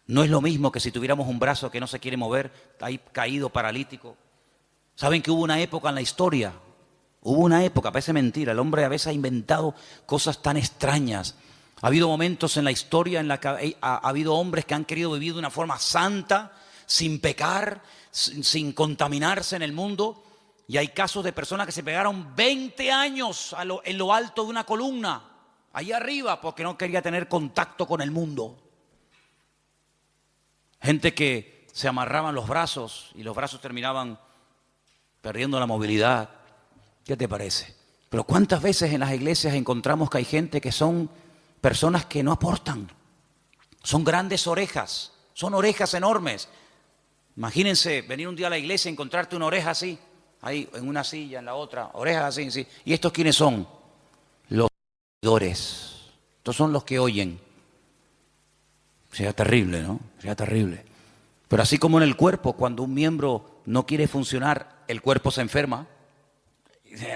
no es lo mismo que si tuviéramos un brazo que no se quiere mover, está ahí caído, paralítico. ¿Saben que hubo una época en la historia? Hubo una época, parece mentira, el hombre a veces ha inventado cosas tan extrañas. Ha habido momentos en la historia en la que ha habido hombres que han querido vivir de una forma santa, sin pecar, sin contaminarse en el mundo. Y hay casos de personas que se pegaron 20 años en lo alto de una columna, allá arriba, porque no quería tener contacto con el mundo. Gente que se amarraban los brazos y los brazos terminaban perdiendo la movilidad. ¿Qué te parece? Pero ¿cuántas veces en las iglesias encontramos que hay gente que son personas que no aportan? Son grandes orejas, son orejas enormes. Imagínense venir un día a la iglesia y encontrarte una oreja así, ahí en una silla, en la otra, orejas así, sí. ¿Y estos quiénes son? Los oidores. Estos son los que oyen. Sería terrible, ¿no? Sería terrible. Pero así como en el cuerpo, cuando un miembro no quiere funcionar, el cuerpo se enferma.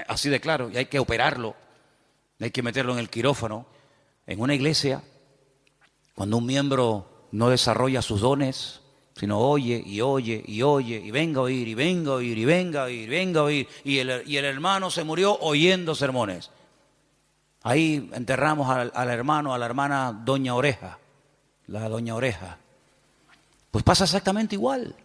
Así de claro, y hay que operarlo, hay que meterlo en el quirófano. En una iglesia, cuando un miembro no desarrolla sus dones, sino oye, y venga a oír, y venga a oír, y venga a oír, venga a oír, y el hermano se murió oyendo sermones. Ahí enterramos al hermano, a la hermana Doña Oreja, la Doña Oreja. Pues pasa exactamente igual.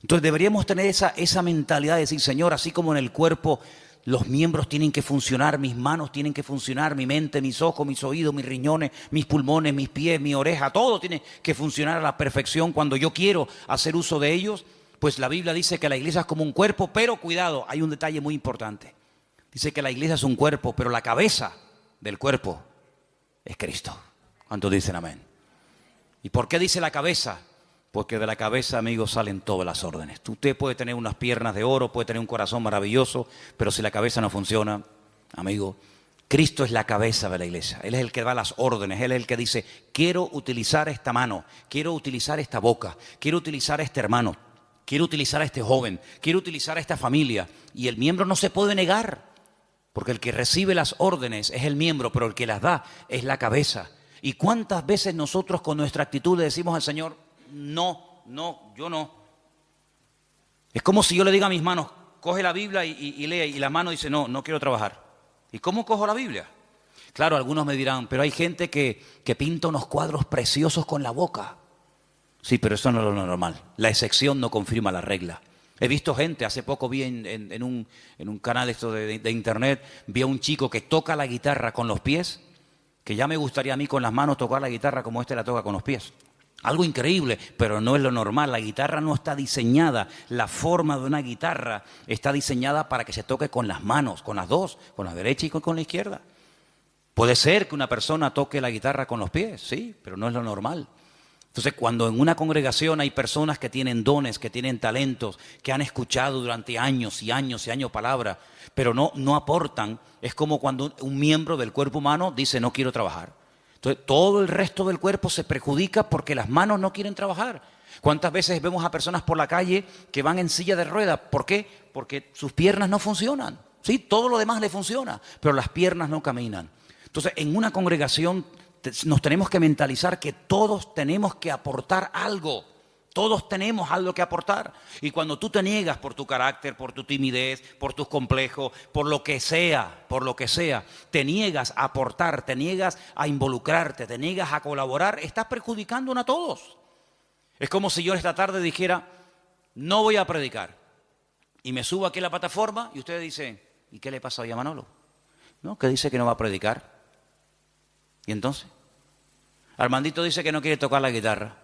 Entonces deberíamos tener esa mentalidad de decir, Señor, así como en el cuerpo los miembros tienen que funcionar, mis manos tienen que funcionar, mi mente, mis ojos, mis oídos, mis riñones, mis pulmones, mis pies, mi oreja, todo tiene que funcionar a la perfección cuando yo quiero hacer uso de ellos. Pues la Biblia dice que la iglesia es como un cuerpo, pero cuidado, hay un detalle muy importante. Dice que la iglesia es un cuerpo, pero la cabeza del cuerpo es Cristo. ¿Cuántos dicen amén? ¿Y por qué dice la cabeza? Porque de la cabeza, amigos, salen todas las órdenes. Usted puede tener unas piernas de oro, puede tener un corazón maravilloso, pero si la cabeza no funciona, amigo, Cristo es la cabeza de la iglesia. Él es el que da las órdenes, Él es el que dice, quiero utilizar esta mano, quiero utilizar esta boca, quiero utilizar a este hermano, quiero utilizar a este joven, quiero utilizar a esta familia. Y el miembro no se puede negar, porque el que recibe las órdenes es el miembro, pero el que las da es la cabeza. ¿Y cuántas veces nosotros con nuestra actitud le decimos al Señor, no, yo no? Es como si yo le diga a mis manos, coge la Biblia y lee, y la mano dice, no quiero trabajar. ¿Y cómo cojo la Biblia? Claro, algunos me dirán, pero hay gente que pinta unos cuadros preciosos con la boca. Sí, pero eso no es lo normal. La excepción no confirma la regla. He visto gente, hace poco vi en un canal esto de internet, vi a un chico que toca la guitarra con los pies, que ya me gustaría a mí con las manos tocar la guitarra como este la toca con los pies. Algo increíble, pero no es lo normal. La guitarra no está diseñada, la forma de una guitarra está diseñada para que se toque con las manos, con las dos, con la derecha y con la izquierda. Puede ser que una persona toque la guitarra con los pies, sí, pero no es lo normal. Entonces, cuando en una congregación hay personas que tienen dones, que tienen talentos, que han escuchado durante años y años y años palabra, pero no aportan, es como cuando un miembro del cuerpo humano dice no quiero trabajar. Entonces, todo el resto del cuerpo se perjudica porque las manos no quieren trabajar. ¿Cuántas veces vemos a personas por la calle que van en silla de ruedas? ¿Por qué? Porque sus piernas no funcionan. Sí, todo lo demás le funciona, pero las piernas no caminan. Entonces, en una congregación nos tenemos que mentalizar que todos tenemos que aportar algo. Todos tenemos algo que aportar. Y cuando tú te niegas por tu carácter, por tu timidez, por tus complejos, por lo que sea, te niegas a aportar, te niegas a involucrarte, te niegas a colaborar, estás perjudicándonos a todos. Es como si yo esta tarde dijera, no voy a predicar. Y me subo aquí a la plataforma y ustedes dicen, ¿y qué le pasa hoy a Manolo? No, que dice que no va a predicar. ¿Y entonces? Armandito dice que no quiere tocar la guitarra.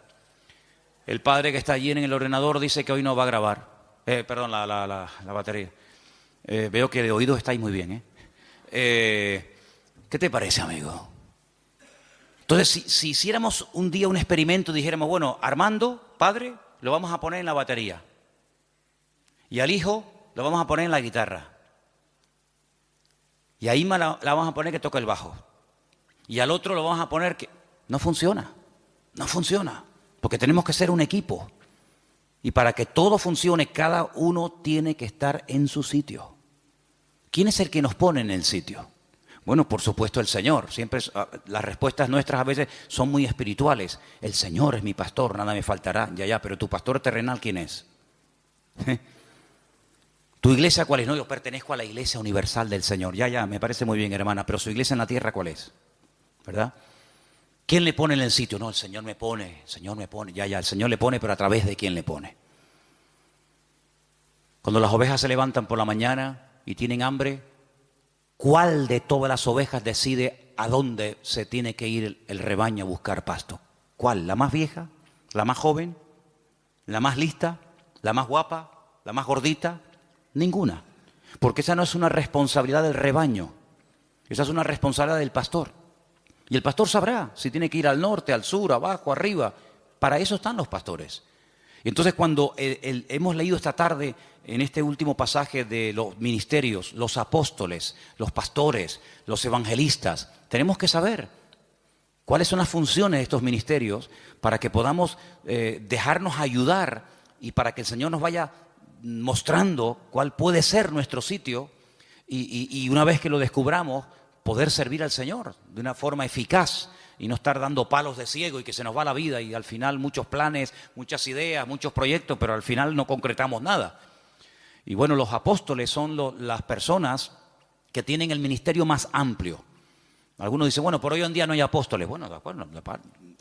El padre que está allí en el ordenador dice que hoy no va a grabar. La batería. Veo que de oídos estáis muy bien. ¿Qué te parece, amigo? Entonces, si hiciéramos un día un experimento y dijéramos, bueno, Armando, padre, lo vamos a poner en la batería. Y al hijo lo vamos a poner en la guitarra. Y a Ima la vamos a poner que toque el bajo. Y al otro lo vamos a poner que... No funciona, porque tenemos que ser un equipo. Y para que todo funcione, cada uno tiene que estar en su sitio. ¿Quién es el que nos pone en el sitio? Bueno, por supuesto el Señor. Siempre las respuestas nuestras a veces son muy espirituales. El Señor es mi pastor, nada me faltará. Ya, pero tu pastor terrenal, ¿quién es? ¿Tu iglesia cuál es? No, yo pertenezco a la iglesia universal del Señor. Ya, me parece muy bien, hermana, pero su iglesia en la tierra, ¿cuál es? ¿Verdad? ¿Quién le pone en el sitio? No, el Señor me pone, ya, el Señor le pone, pero ¿a través de quién le pone? Cuando las ovejas se levantan por la mañana y tienen hambre, ¿cuál de todas las ovejas decide a dónde se tiene que ir el rebaño a buscar pasto? ¿Cuál? ¿La más vieja? ¿La más joven? ¿La más lista? ¿La más guapa? ¿La más gordita? Ninguna. Porque esa no es una responsabilidad del rebaño, esa es una responsabilidad del pastor. Y el pastor sabrá si tiene que ir al norte, al sur, abajo, arriba. Para eso están los pastores. Y entonces cuando hemos leído esta tarde en este último pasaje de los ministerios, los apóstoles, los pastores, los evangelistas, tenemos que saber cuáles son las funciones de estos ministerios para que podamos dejarnos ayudar y para que el Señor nos vaya mostrando cuál puede ser nuestro sitio y una vez que lo descubramos, poder servir al Señor de una forma eficaz y no estar dando palos de ciego y que se nos va la vida y al final muchos planes, muchas ideas, muchos proyectos, pero al final no concretamos nada. Y bueno, los apóstoles son las personas que tienen el ministerio más amplio. Algunos dicen, bueno, por hoy en día no hay apóstoles. Bueno, de acuerdo,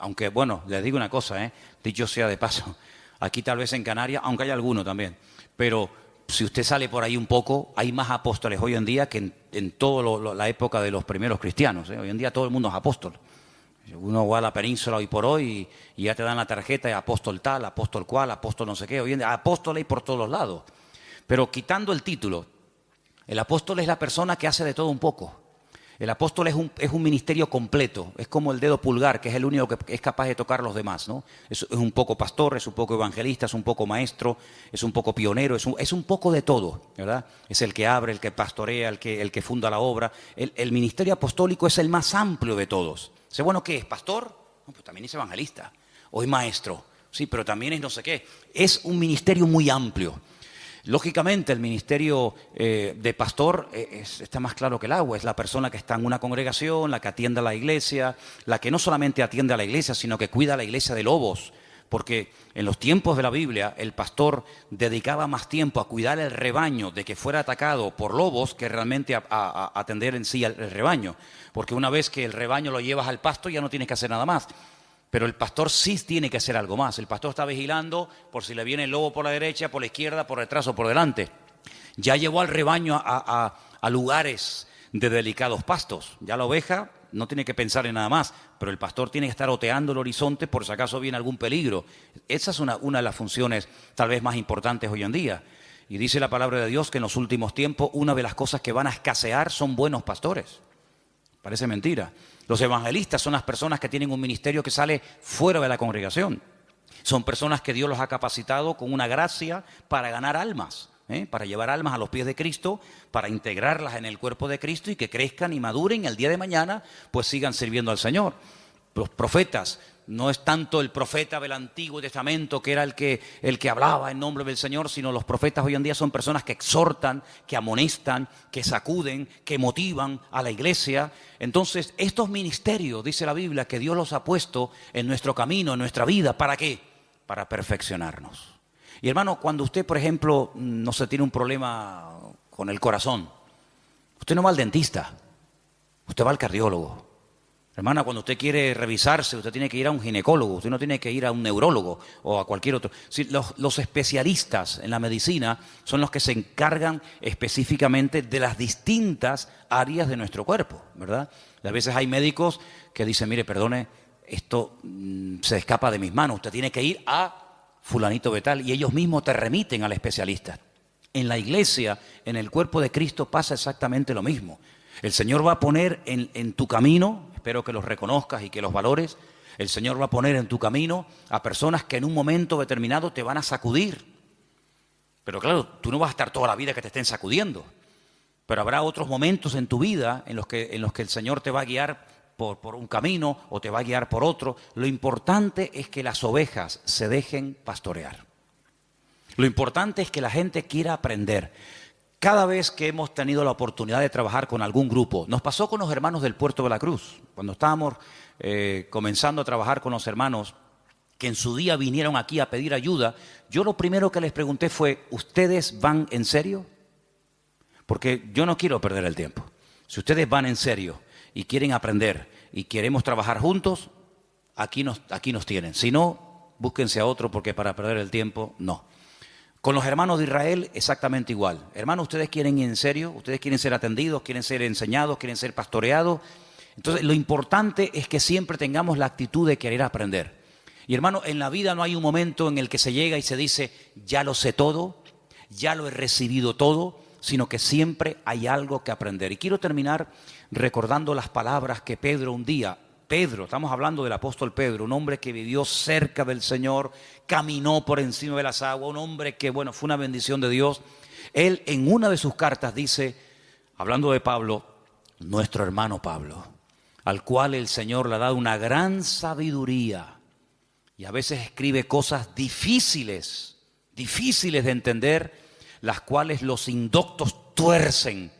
aunque bueno, les digo una cosa, dicho sea de paso, aquí tal vez en Canarias, aunque hay alguno también, pero si usted sale por ahí un poco, hay más apóstoles hoy en día que en toda la época de los primeros cristianos. Hoy en día todo el mundo es apóstol. Uno va a la península hoy por hoy y ya te dan la tarjeta de apóstol tal, apóstol cual, apóstol no sé qué. Hoy en día apóstol hay por todos lados. Pero quitando el título, el apóstol es la persona que hace de todo un poco. El apóstol es un ministerio completo, es como el dedo pulgar, que es el único que es capaz de tocar a los demás, ¿no? Es un poco pastor, es un poco evangelista, es un poco maestro, es un poco pionero, es un poco de todo, ¿verdad? Es el que abre, el que pastorea, el que funda la obra. El ministerio apostólico es el más amplio de todos. ¿Sé bueno qué es? ¿Pastor? No, pues también es evangelista. O es maestro, sí, pero también es no sé qué. Es un ministerio muy amplio. Lógicamente el ministerio de pastor está más claro que el agua, es la persona que está en una congregación, la que atiende a la iglesia, la que no solamente atiende a la iglesia, sino que cuida a la iglesia de lobos, porque en los tiempos de la Biblia el pastor dedicaba más tiempo a cuidar el rebaño de que fuera atacado por lobos que realmente a atender en sí el rebaño, porque una vez que el rebaño lo llevas al pasto ya no tienes que hacer nada más. Pero el pastor sí tiene que hacer algo más. El pastor está vigilando por si le viene el lobo por la derecha, por la izquierda, por detrás o por delante. Ya llevó al rebaño a lugares de delicados pastos. Ya la oveja no tiene que pensar en nada más, pero el pastor tiene que estar oteando el horizonte por si acaso viene algún peligro. Esa es una de las funciones tal vez más importantes hoy en día. Y dice la palabra de Dios que en los últimos tiempos una de las cosas que van a escasear son buenos pastores. Parece mentira. Los evangelistas son las personas que tienen un ministerio que sale fuera de la congregación. Son personas que Dios los ha capacitado con una gracia para ganar almas, para llevar almas a los pies de Cristo, para integrarlas en el cuerpo de Cristo y que crezcan y maduren y el día de mañana pues sigan sirviendo al Señor. Los profetas, no es tanto el profeta del Antiguo Testamento que era el que hablaba en nombre del Señor, sino los profetas hoy en día son personas que exhortan, que amonestan, que sacuden, que motivan a la iglesia. Entonces, estos ministerios, dice la Biblia, que Dios los ha puesto en nuestro camino, en nuestra vida, ¿para qué? Para perfeccionarnos. Y hermano, cuando usted, por ejemplo, no se tiene un problema con el corazón, usted no va al dentista, usted va al cardiólogo. Hermana, cuando usted quiere revisarse, usted tiene que ir a un ginecólogo, usted no tiene que ir a un neurólogo o a cualquier otro. Sí, los especialistas en la medicina son los que se encargan específicamente de las distintas áreas de nuestro cuerpo, ¿verdad? A veces hay médicos que dicen, mire, perdone, esto se escapa de mis manos, usted tiene que ir a fulanito de tal, y ellos mismos te remiten al especialista. En la iglesia, en el cuerpo de Cristo pasa exactamente lo mismo. El Señor va a poner en tu camino, espero que los reconozcas y que los valores, el Señor va a poner en tu camino a personas que en un momento determinado te van a sacudir. Pero claro, tú no vas a estar toda la vida que te estén sacudiendo, pero habrá otros momentos en tu vida en los que el Señor te va a guiar por un camino o te va a guiar por otro. Lo importante es que las ovejas se dejen pastorear. Lo importante es que la gente quiera aprender. Cada vez que hemos tenido la oportunidad de trabajar con algún grupo, nos pasó con los hermanos del Puerto de la Cruz, cuando estábamos comenzando a trabajar con los hermanos que en su día vinieron aquí a pedir ayuda, yo lo primero que les pregunté fue, ¿ustedes van en serio? Porque yo no quiero perder el tiempo. Si ustedes van en serio y quieren aprender y queremos trabajar juntos, aquí nos tienen. Si no, búsquense a otro porque para perder el tiempo, no. Con los hermanos de Israel, exactamente igual. Hermanos, ¿ustedes quieren ir en serio? ¿Ustedes quieren ser atendidos? ¿Quieren ser enseñados? ¿Quieren ser pastoreados? Entonces, lo importante es que siempre tengamos la actitud de querer aprender. Y hermano, en la vida no hay un momento en el que se llega y se dice, ya lo sé todo, ya lo he recibido todo, sino que siempre hay algo que aprender. Y quiero terminar recordando las palabras que Pedro un día... Pedro, estamos hablando del apóstol Pedro, un hombre que vivió cerca del Señor, caminó por encima de las aguas, un hombre que, bueno, fue una bendición de Dios. Él en una de sus cartas dice, hablando de Pablo, nuestro hermano Pablo, al cual el Señor le ha dado una gran sabiduría y a veces escribe cosas difíciles de entender, las cuales los indoctos tuercen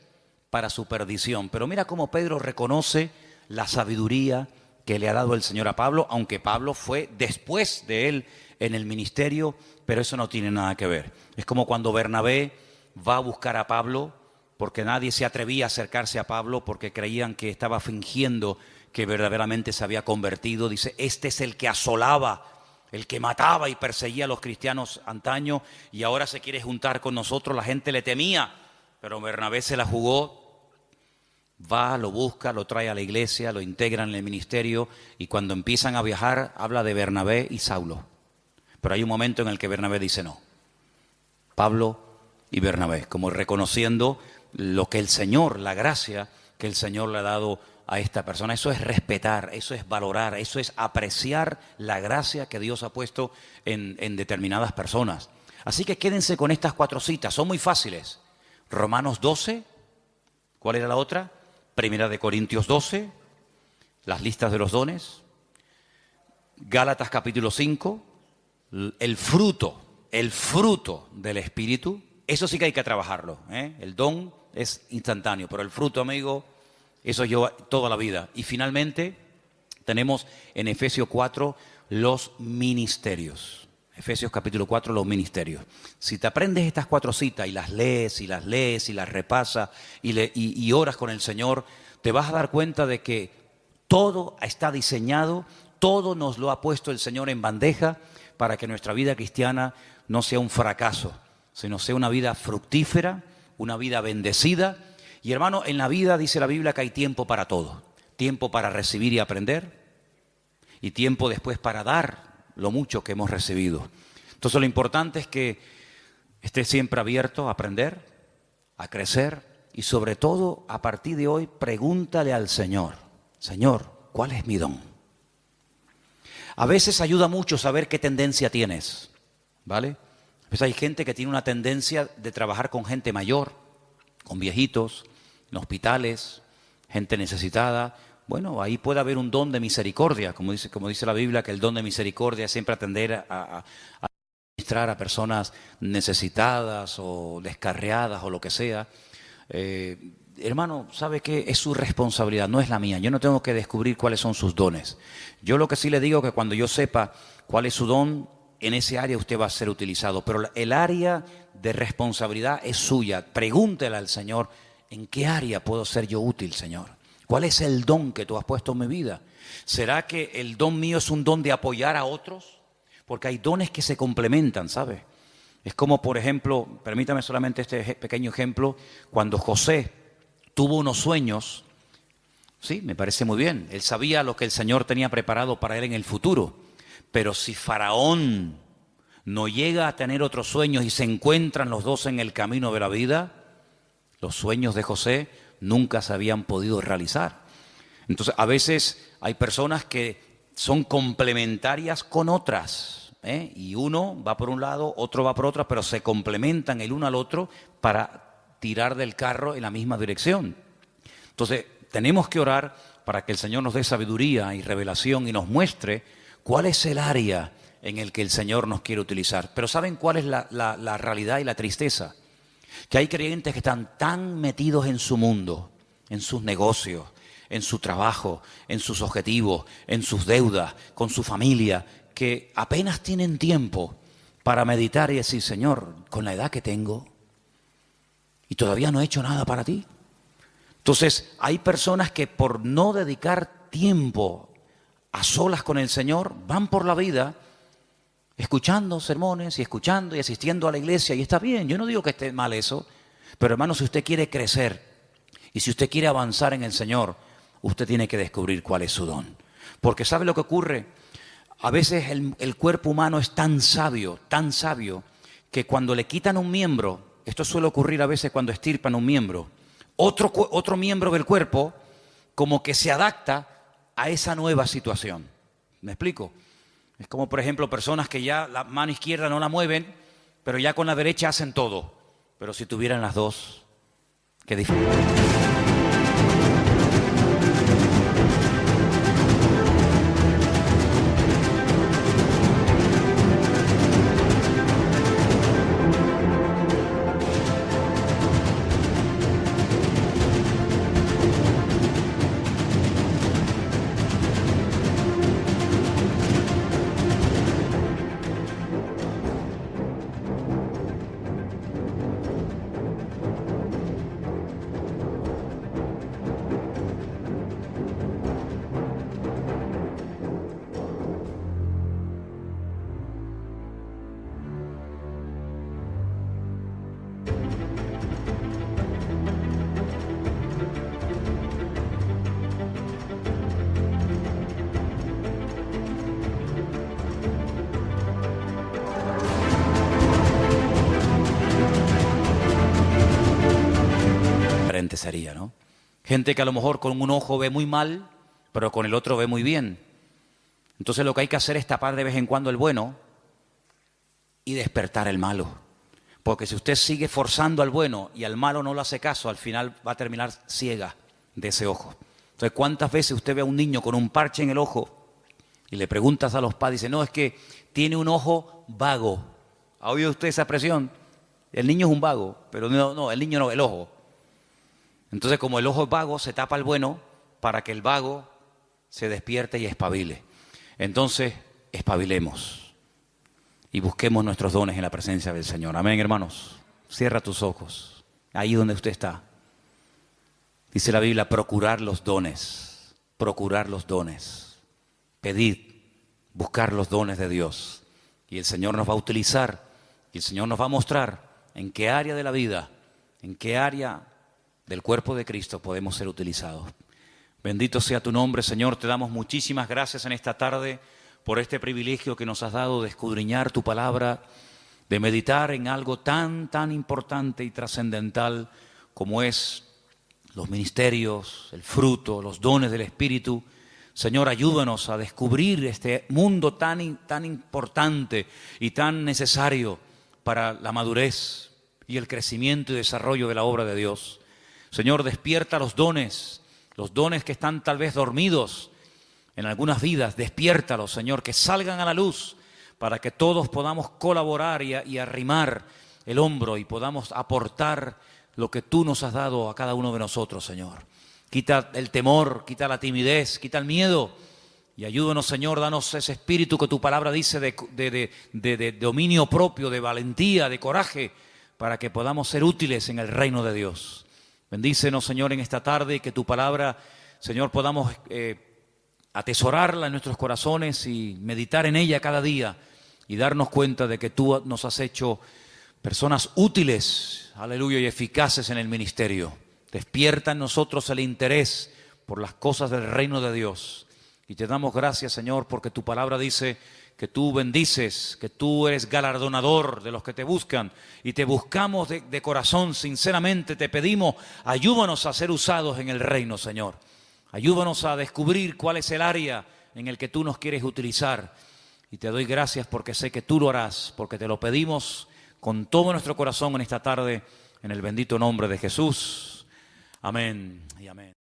para su perdición. Pero mira cómo Pedro reconoce la sabiduría que le ha dado el Señor a Pablo, aunque Pablo fue después de él en el ministerio, pero eso no tiene nada que ver. Es como cuando Bernabé va a buscar a Pablo, porque nadie se atrevía a acercarse a Pablo porque creían que estaba fingiendo que verdaderamente se había convertido. Dice, este es el que asolaba, el que mataba y perseguía a los cristianos antaño y ahora se quiere juntar con nosotros. La gente le temía, pero Bernabé se la jugó. Va, lo busca, lo trae a la iglesia, lo integra en el ministerio y cuando empiezan a viajar habla de Bernabé y Saulo. Pero hay un momento en el que Bernabé dice no. Pablo y Bernabé, como reconociendo lo que el Señor, la gracia que el Señor le ha dado a esta persona. Eso es respetar, eso es valorar, eso es apreciar la gracia que Dios ha puesto en determinadas personas. Así que quédense con estas 4 citas, son muy fáciles. Romanos 12, ¿cuál era la otra? Primera de Corintios 12, las listas de los dones. Gálatas capítulo 5, el fruto del Espíritu. Eso sí que hay que trabajarlo, ¿eh? El don es instantáneo, pero el fruto, amigo, eso lleva toda la vida. Y finalmente tenemos en Efesios 4 los ministerios. Efesios capítulo 4, los ministerios. Si te aprendes estas 4 citas y las lees y las repasas y oras con el Señor, te vas a dar cuenta de que todo está diseñado Todo nos lo ha puesto el Señor en bandeja para que nuestra vida cristiana no sea un fracaso, sino sea una vida fructífera, una vida bendecida. Y hermano, en la vida dice la Biblia que hay tiempo para todo. Tiempo para recibir y aprender y tiempo después para dar lo mucho que hemos recibido. Entonces lo importante es que esté siempre abierto a aprender, a crecer y sobre todo a partir de hoy pregúntale al Señor, Señor, ¿cuál es mi don? A veces ayuda mucho saber qué tendencia tienes, ¿vale? Pues hay gente que tiene una tendencia de trabajar con gente mayor, con viejitos, en hospitales, gente necesitada. Bueno, ahí puede haber un don de misericordia, como dice la Biblia, que el don de misericordia es siempre atender a administrar a personas necesitadas o descarriadas o lo que sea. Hermano, ¿sabe qué? Es su responsabilidad, no es la mía. Yo no tengo que descubrir cuáles son sus dones. Yo lo que sí le digo es que cuando yo sepa cuál es su don, en ese área usted va a ser utilizado. Pero el área de responsabilidad es suya. Pregúntele al Señor, ¿en qué área puedo ser yo útil, Señor? ¿Cuál es el don que tú has puesto en mi vida? ¿Será que el don mío es un don de apoyar a otros? Porque hay dones que se complementan, ¿sabe? Es como, por ejemplo, permítame solamente este pequeño ejemplo, cuando José tuvo unos sueños, sí, me parece muy bien, él sabía lo que el Señor tenía preparado para él en el futuro, pero si Faraón no llega a tener otros sueños y se encuentran los dos en el camino de la vida, los sueños de José nunca se habían podido realizar. Entonces, a veces hay personas que son complementarias con otras, y uno va por un lado, otro va por otro, pero se complementan el uno al otro para tirar del carro en la misma dirección. Entonces, tenemos que orar para que el Señor nos dé sabiduría y revelación y nos muestre cuál es el área en el que el Señor nos quiere utilizar. Pero ¿saben cuál es la realidad y la tristeza? Que hay creyentes que están tan metidos en su mundo, en sus negocios, en su trabajo, en sus objetivos, en sus deudas, con su familia, que apenas tienen tiempo para meditar y decir, Señor, con la edad que tengo, y todavía no he hecho nada para ti. Entonces, hay personas que por no dedicar tiempo a solas con el Señor, van por la vida escuchando sermones y escuchando y asistiendo a la iglesia, y está bien, yo no digo que esté mal eso, pero hermano, si usted quiere crecer y si usted quiere avanzar en el Señor, usted tiene que descubrir cuál es su don. Porque ¿sabe lo que ocurre? A veces el cuerpo humano es tan sabio, que cuando le quitan un miembro, esto suele ocurrir a veces cuando extirpan un miembro, otro miembro del cuerpo como que se adapta a esa nueva situación. ¿Me explico? Es como, por ejemplo, personas que ya la mano izquierda no la mueven, pero ya con la derecha hacen todo. Pero si tuvieran las dos, qué difícil. Sería, ¿no? Gente que a lo mejor con un ojo ve muy mal, pero con el otro ve muy bien. Entonces lo que hay que hacer es tapar de vez en cuando el bueno y despertar el malo. Porque si usted sigue forzando al bueno y al malo no le hace caso, al final va a terminar ciega de ese ojo. Entonces, ¿cuántas veces usted ve a un niño con un parche en el ojo y le preguntas a los padres, dice, no, es que tiene un ojo vago? ¿Ha oído usted esa expresión? El niño es un vago, pero no, el niño no, el ojo. Entonces, como el ojo es vago, se tapa el bueno para que el vago se despierte y espabile. Entonces, espabilemos y busquemos nuestros dones en la presencia del Señor. Amén, hermanos. Cierra tus ojos, ahí donde usted está. Dice la Biblia, procurar los dones, pedid buscar los dones de Dios. Y el Señor nos va a utilizar, y el Señor nos va a mostrar en qué área de la vida, en qué área del cuerpo de Cristo podemos ser utilizados. Bendito sea tu nombre, Señor. Te damos muchísimas gracias en esta tarde por este privilegio que nos has dado de escudriñar tu palabra, de meditar en algo tan importante y trascendental como es los ministerios, el fruto, los dones del Espíritu. Señor, ayúdanos a descubrir este mundo tan importante y tan necesario para la madurez y el crecimiento y desarrollo de la obra de Dios. Señor, despierta los dones que están tal vez dormidos en algunas vidas. Despiértalos, Señor, que salgan a la luz para que todos podamos colaborar y arrimar el hombro y podamos aportar lo que tú nos has dado a cada uno de nosotros, Señor. Quita el temor, quita la timidez, quita el miedo y ayúdanos, Señor, danos ese espíritu que tu palabra dice de dominio propio, de valentía, de coraje, para que podamos ser útiles en el reino de Dios. Bendícenos, Señor, en esta tarde y que tu palabra, Señor, podamos atesorarla en nuestros corazones y meditar en ella cada día y darnos cuenta de que tú nos has hecho personas útiles, aleluya, y eficaces en el ministerio. Despierta en nosotros el interés por las cosas del reino de Dios. Y te damos gracias, Señor, porque tu palabra dice que tú bendices, que tú eres galardonador de los que te buscan. Y te buscamos de corazón, sinceramente te pedimos, ayúdanos a ser usados en el reino, Señor. Ayúdanos a descubrir cuál es el área en el que tú nos quieres utilizar. Y te doy gracias porque sé que tú lo harás, porque te lo pedimos con todo nuestro corazón en esta tarde, en el bendito nombre de Jesús. Amén y amén.